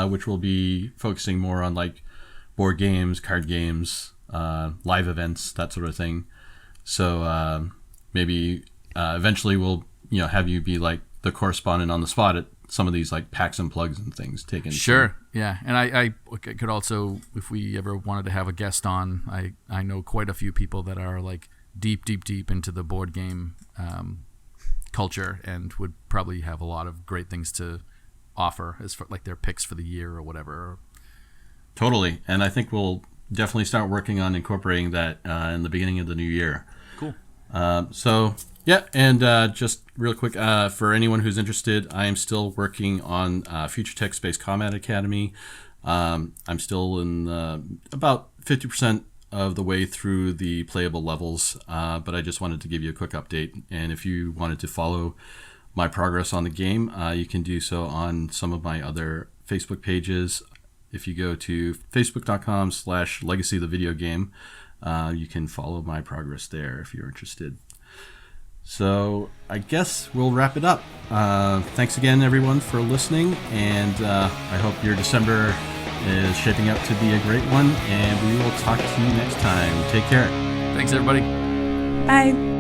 which will be focusing more on like board games, card games, live events, that sort of thing. So maybe eventually we'll have you be like the correspondent on the spot at some of these like PAX Unplugs and things taken. Sure, yeah. And I could also, if we ever wanted to have a guest on, I know quite a few people that are like deep into the board game culture and would probably have a lot of great things to offer as for like their picks for the year or whatever. Totally. And I think we'll definitely start working on incorporating that in the beginning of the new year. Cool. So yeah, and just real quick, for anyone who's interested, I am still working on Future Tech Space Combat Academy. I'm still in about 50% of the way through the playable levels, but I just wanted to give you a quick update. And if you wanted to follow my progress on the game, you can do so on some of my other Facebook pages. If you go to facebook.com/legacy the video game, you can follow my progress there if you're interested. So I guess we'll wrap it up. Thanks again, everyone, for listening, and I hope your December is shaping up to be a great one, and we will talk to you next time. Take care. Thanks, everybody. Bye.